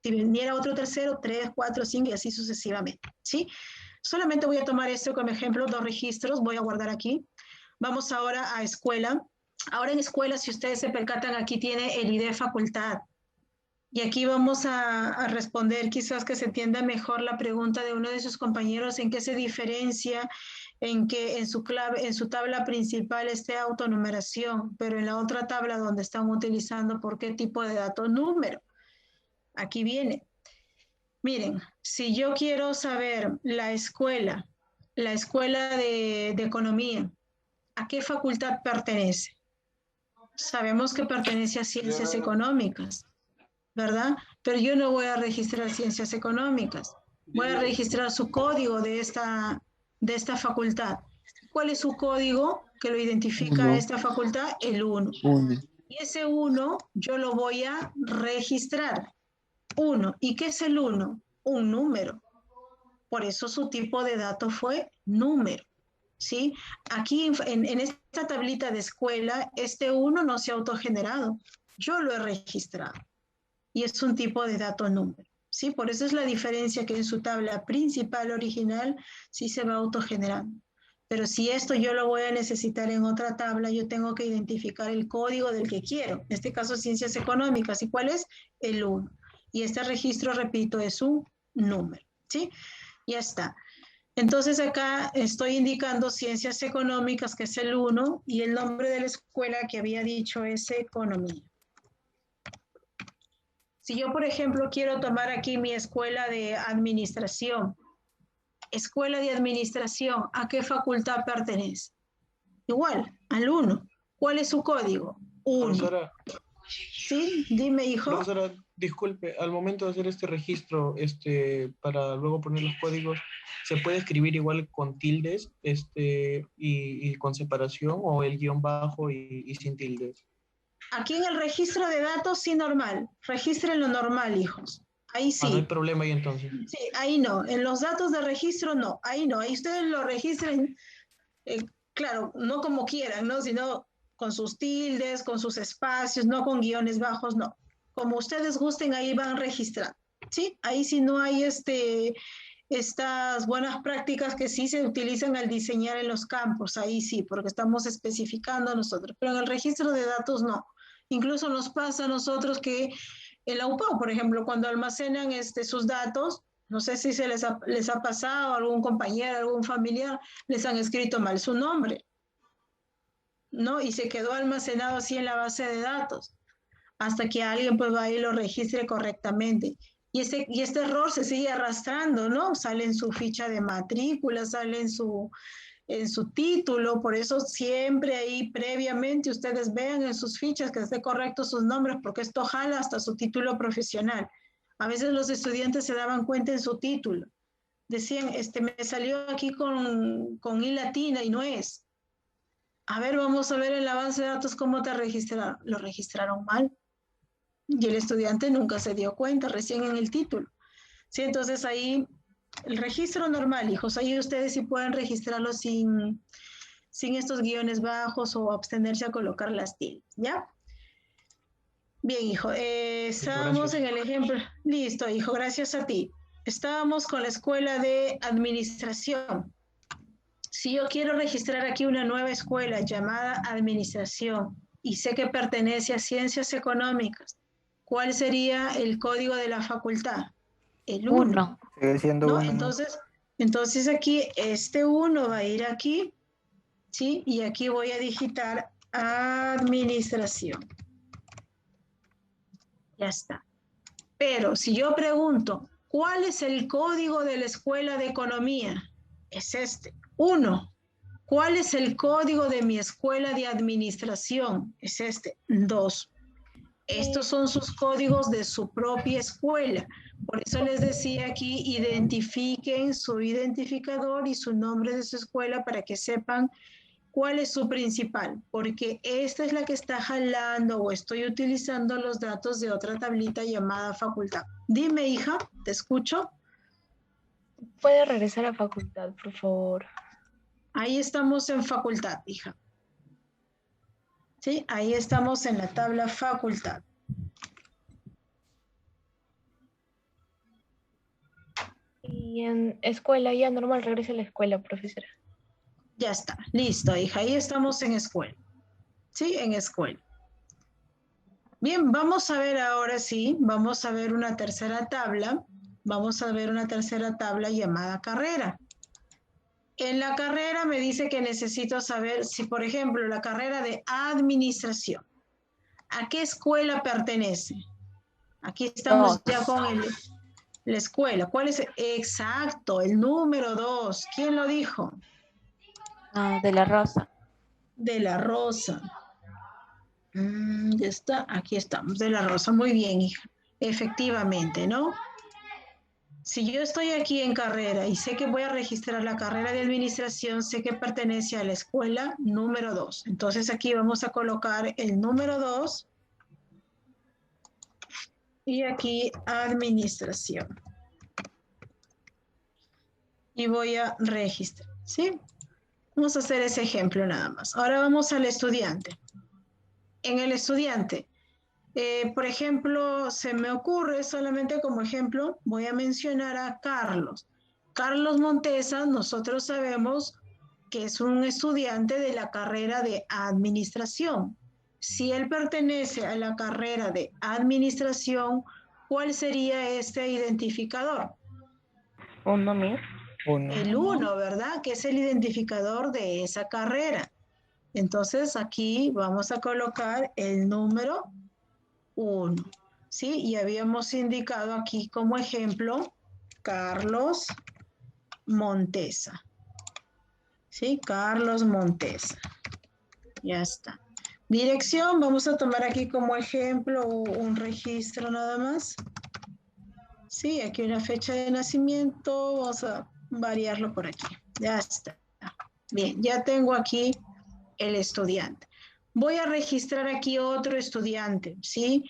si viniera otro tercero, 3, 4, 5 y así sucesivamente, ¿sí? Solamente voy a tomar esto como ejemplo, 2 registros, voy a guardar aquí. Vamos ahora a escuela. Ahora en escuela, si ustedes se percatan, aquí tiene el ID facultad. Y aquí vamos a responder, quizás que se entienda mejor la pregunta de uno de sus compañeros, en qué se diferencia, en que en su tabla principal esté autonumeración, pero en la otra tabla donde están utilizando, ¿por qué tipo de dato? Número. Aquí viene. Miren, si yo quiero saber la escuela de economía, ¿a qué facultad pertenece? Sabemos que pertenece a Ciencias Económicas. ¿verdad? Pero yo no voy a registrar ciencias económicas. Voy a registrar su código de esta facultad. ¿Cuál es su código que lo identifica a esta facultad? El 1. Y ese 1 yo lo voy a registrar. 1. ¿Y qué es el 1? Un número. Por eso su tipo de dato fue número. ¿Sí? Aquí en esta tablita de escuela, este 1 no se ha autogenerado. Yo lo he registrado. Y es un tipo de dato número. ¿Sí? Por eso es la diferencia que en su tabla principal original sí se va autogenerando. Pero si esto yo lo voy a necesitar en otra tabla, yo tengo que identificar el código del que quiero. En este caso, ciencias económicas. ¿Y cuál es? El 1. Y este registro, repito, es un número. ¿Sí? Ya está. Entonces acá estoy indicando ciencias económicas, que es el 1, y el nombre de la escuela que había dicho es economía. Si yo, por ejemplo, quiero tomar aquí mi escuela de administración, escuela de administración, ¿a qué facultad pertenece? Igual, al 1. ¿Cuál es su código? 1. Profesora, ¿Sí? Dime, hijo. profesora, disculpe, al momento de hacer este registro, para luego poner los códigos, ¿se puede escribir igual con tildes, y con separación, o el guión bajo y sin tildes? Aquí en el registro de datos, sí, normal. Registren lo normal, hijos. Ahí sí. No hay problema ahí entonces. Sí, ahí no. En los datos de registro, no. Ahí no. Ahí ustedes lo registren, claro, no como quieran, ¿no? Sino con sus tildes, con sus espacios, no con guiones bajos, no. Como ustedes gusten, ahí van registrando. ¿Sí? Ahí sí no hay estas buenas prácticas que sí se utilizan al diseñar en los campos. Ahí sí, porque estamos especificando nosotros. Pero en el registro de datos, no. Incluso nos pasa a nosotros que en la UPAU, por ejemplo, cuando almacenan sus datos, no sé si les ha pasado a algún compañero, algún familiar, les han escrito mal su nombre, ¿no? Y se quedó almacenado así en la base de datos, hasta que alguien pues va y lo registre correctamente. Y este error se sigue arrastrando, ¿no? Sale en su ficha de matrícula, sale en su título, por eso siempre ahí previamente ustedes vean en sus fichas que esté correcto sus nombres, porque esto jala hasta su título profesional. A veces los estudiantes se daban cuenta en su título. Decían, me salió aquí con I latina y no es. A ver, vamos a ver en la base de datos cómo te registraron. Lo registraron mal. Y el estudiante nunca se dio cuenta, recién en el título. Sí, entonces ahí el registro normal, hijos, ahí ustedes sí pueden registrarlo sin estos guiones bajos o abstenerse a colocar las tildes, ¿ya? Bien, hijo, estábamos en el ejemplo. Listo, hijo, gracias a ti. Estábamos con la escuela de administración. Si yo quiero registrar aquí una nueva escuela llamada administración y sé que pertenece a ciencias económicas, ¿cuál sería el código de la facultad? El 1. Sigue siendo ¿No? 1. Entonces aquí este 1 va a ir aquí, ¿sí? Y aquí voy a digitar administración. Ya está. Pero si yo pregunto, ¿cuál es el código de la escuela de economía? Es este, 1. ¿Cuál es el código de mi escuela de administración? Es este, 2. Estos son sus códigos de su propia escuela. Por eso les decía aquí, identifiquen su identificador y su nombre de su escuela para que sepan cuál es su principal, porque esta es la que está jalando o estoy utilizando los datos de otra tablita llamada facultad. Dime, hija, te escucho. ¿Puede regresar a facultad, por favor? Ahí estamos en facultad, hija. Sí, ahí estamos en la tabla facultad. Y en escuela, ya normal, regrese a la escuela, profesora. Ya está, listo, hija, ahí estamos en escuela. Sí, en escuela. Bien, vamos a ver ahora sí, vamos a ver una tercera tabla. Vamos a ver una tercera tabla llamada carrera. En la carrera me dice que necesito saber si, por ejemplo, la carrera de administración, ¿a qué escuela pertenece? Aquí estamos ya con la escuela. ¿Cuál es? Exacto, el número 2. ¿Quién lo dijo? De la Rosa. De la Rosa. Ya está, aquí estamos, de la Rosa. Muy bien, hija. Efectivamente, ¿no? Si yo estoy aquí en carrera y sé que voy a registrar la carrera de administración, sé que pertenece a la escuela número 2. Entonces aquí vamos a colocar el número 2 y aquí administración. Y voy a registrar, ¿sí? Vamos a hacer ese ejemplo nada más. Ahora vamos al estudiante. En el estudiante, por ejemplo, se me ocurre solamente como ejemplo, voy a mencionar a Carlos. Carlos Montesa, nosotros sabemos que es un estudiante de la carrera de administración. Si él pertenece a la carrera de administración, ¿cuál sería este identificador? ¿Uno mismo? El 1, ¿verdad? Que es el identificador de esa carrera. Entonces aquí vamos a colocar el número 1, ¿sí? Y habíamos indicado aquí como ejemplo Carlos Montesa, ¿sí? Carlos Montesa. Ya está. Dirección, vamos a tomar aquí como ejemplo un registro nada más. Sí, aquí una fecha de nacimiento, vamos a variarlo por aquí. Ya está. Bien, ya tengo aquí el estudiante. Voy a registrar aquí otro estudiante, ¿sí?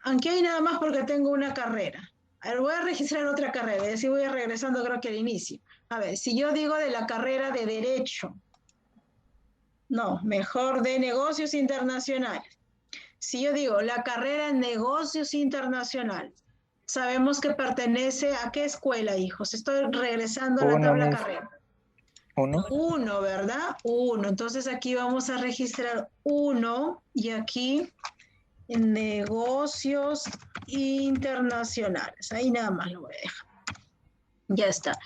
Aunque hay nada más porque tengo una carrera. A ver, voy a registrar otra carrera, y así voy regresando creo que al inicio. A ver, si yo digo de la carrera de Derecho, no, mejor de Negocios Internacionales. Si yo digo la carrera en Negocios Internacionales, sabemos que pertenece a qué escuela, hijos. Estoy regresando a la tabla carrera. 1, ¿verdad? 1. Entonces aquí vamos a registrar 1 y aquí en Negocios Internacionales. Ahí nada más lo voy a dejar. Ya está.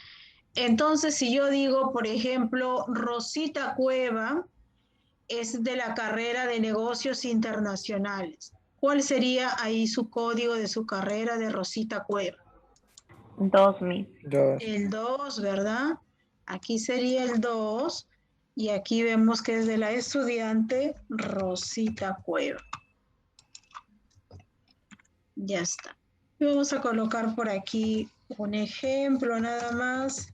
Entonces, si yo digo, por ejemplo, Rosita Cueva es de la carrera de Negocios Internacionales. ¿Cuál sería ahí su código de su carrera de Rosita Cueva? 2000. El 2, ¿verdad? Aquí sería el 2 y aquí vemos que es de la estudiante Rosita Cueva. Ya está. Y vamos a colocar por aquí un ejemplo nada más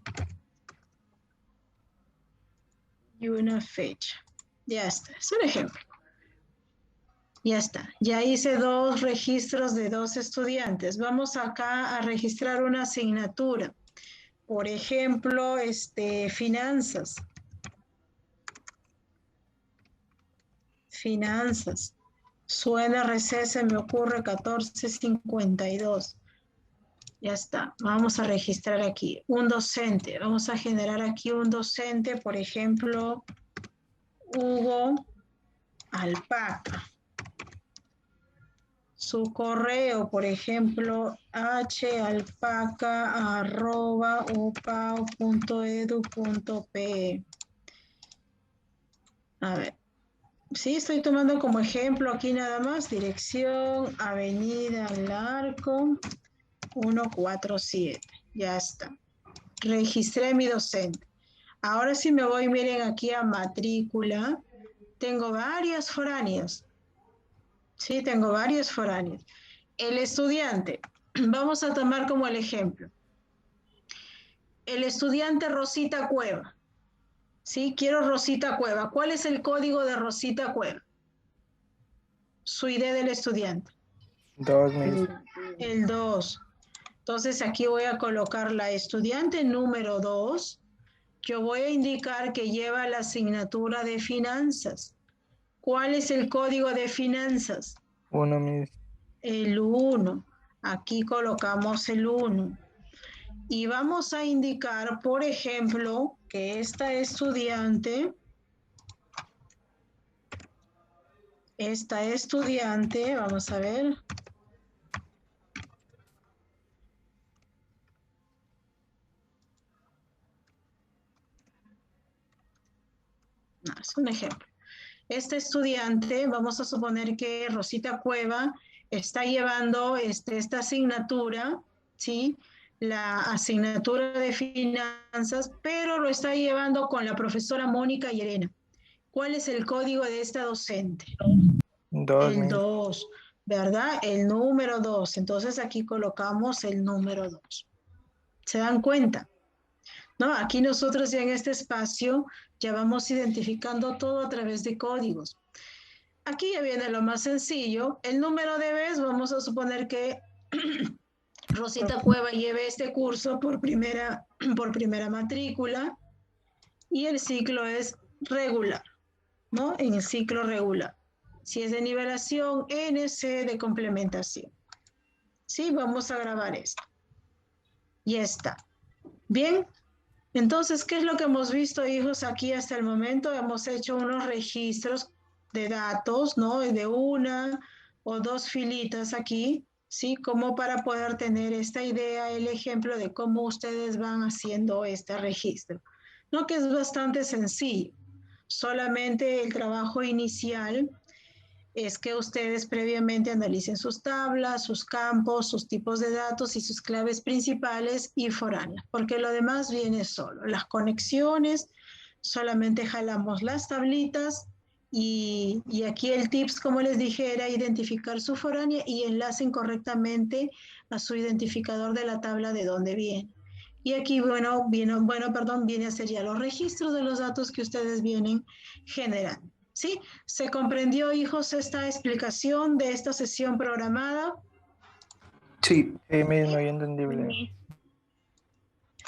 y una fecha. Ya está, es un ejemplo. Ya está, ya hice 2 registros de 2 estudiantes. Vamos acá a registrar una asignatura. Por ejemplo, finanzas. Finanzas. Su NRC se me ocurre 1452. Ya está, vamos a registrar aquí un docente. Vamos a generar aquí un docente, por ejemplo, Hugo Alpaca. Su correo, por ejemplo, halpaca@upau.edu.pe. A ver, sí, estoy tomando como ejemplo aquí nada más, dirección, Avenida Larco, 147. Ya está. Registré mi docente. Ahora sí me voy, miren aquí a matrícula. Tengo varias foráneas. Sí, tengo varios foráneos. El estudiante, vamos a tomar como el ejemplo. El estudiante Rosita Cueva. Sí, quiero Rosita Cueva. ¿Cuál es el código de Rosita Cueva? Su ID del estudiante. 2000. El 2. Entonces aquí voy a colocar la estudiante número 2. Yo voy a indicar que lleva la asignatura de finanzas. ¿Cuál es el código de finanzas? 1. El 1. Aquí colocamos el 1. Y vamos a indicar, por ejemplo, que esta estudiante, vamos a ver. No, es un ejemplo. Este estudiante, vamos a suponer que Rosita Cueva está llevando esta asignatura, ¿sí? La asignatura de finanzas, pero lo está llevando con la profesora Mónica Llerena. ¿Cuál es el código de esta docente? 2000. El 2. ¿verdad? El número 2. Entonces aquí colocamos el número 2. ¿Se dan cuenta? ¿No? Aquí nosotros ya en este espacio ya vamos identificando todo a través de códigos. Aquí ya viene lo más sencillo. El número de vez, vamos a suponer que Rosita Cueva lleve este curso por primera matrícula y el ciclo es regular, ¿no? En el ciclo regular. Si es de nivelación, NC de complementación. Sí, vamos a grabar esto. Ya está. Bien. Entonces, ¿qué es lo que hemos visto, hijos, aquí hasta el momento? Hemos hecho unos registros de datos, ¿no? De una o dos filitas aquí, ¿sí? Como para poder tener esta idea, el ejemplo de cómo ustedes van haciendo este registro, ¿no? Que es bastante sencillo. Solamente el trabajo inicial es que ustedes previamente analicen sus tablas, sus campos, sus tipos de datos y sus claves principales y foráneas, porque lo demás viene solo. Las conexiones, solamente jalamos las tablitas y aquí el tips, como les dije, era identificar su foránea y enlacen correctamente a su identificador de la tabla de dónde viene. Y aquí, viene a ser ya los registros de los datos que ustedes vienen generando. ¿Sí? ¿Se comprendió, hijos, esta explicación de esta sesión programada? Sí, mismo y entendible.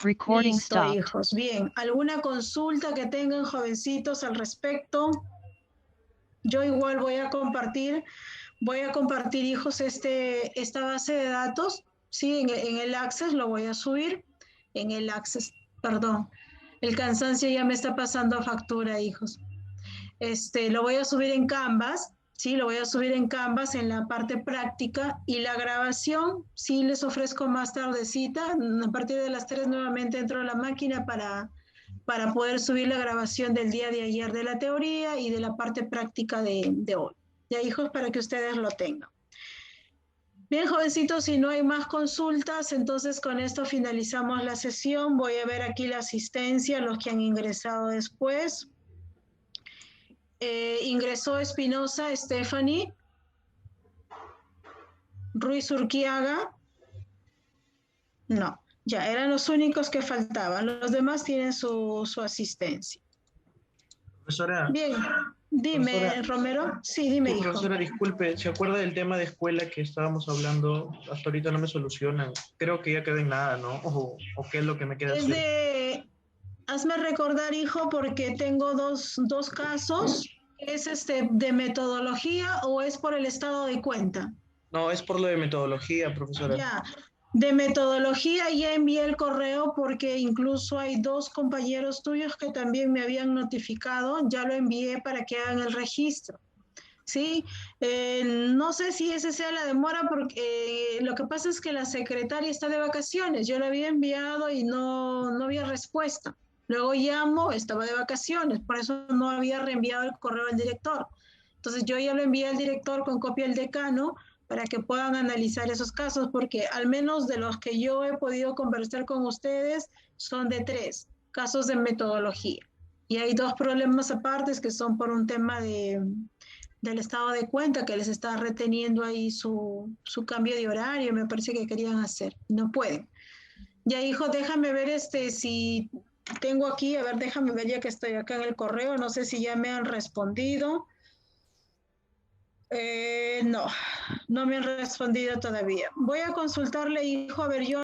Recording Listo, stopped. hijos. Bien, ¿alguna consulta que tengan, jovencitos, al respecto? Yo igual voy a compartir, hijos, esta base de datos, ¿sí? En el Access lo voy a subir, en el Access, perdón. El cansancio ya me está pasando factura, hijos. Lo voy a subir en Canvas, ¿sí? Lo voy a subir en Canvas en la parte práctica y la grabación, sí les ofrezco más tardecita, a partir de las 3 nuevamente entro a la máquina para poder subir la grabación del día de ayer de la teoría y de la parte práctica de hoy. Ya, hijos, para que ustedes lo tengan. Bien, jovencitos, si no hay más consultas, entonces con esto finalizamos la sesión. Voy a ver aquí la asistencia, los que han ingresado después. Ingresó Espinosa, Stephanie, Ruiz Urquiaga, no, ya eran los únicos que faltaban, los demás tienen su asistencia. Profesora. Bien, dime, Profesora, Romero. Sí, dime, sí, hijo. profesora, disculpe, ¿se acuerda del tema de escuela que estábamos hablando? Hasta ahorita no me solucionan. Creo que ya quedó en nada, ¿no? ¿O qué es lo que me queda hacer? Hazme recordar, hijo, porque tengo dos casos. ¿Es de metodología o es por el estado de cuenta? No, es por lo de metodología, profesora. Ya, de metodología ya envié el correo porque incluso hay 2 compañeros tuyos que también me habían notificado, ya lo envié para que hagan el registro. ¿Sí? No sé si esa sea la demora porque lo que pasa es que la secretaria está de vacaciones, yo la había enviado y no había respuesta. Luego llamo, estaba de vacaciones, por eso no había reenviado el correo al director. Entonces yo ya lo envié al director con copia al decano para que puedan analizar esos casos, porque al menos de los que yo he podido conversar con ustedes son de 3 casos de metodología. Y hay 2 problemas aparte que son por un tema del estado de cuenta que les está reteniendo ahí su cambio de horario, me parece que querían hacer, no pueden. Ya, hijo, déjame ver si tengo aquí, a ver, déjame ver ya que estoy acá en el correo, no sé si ya me han respondido. No me han respondido todavía. Voy a consultarle, hijo, a ver, yo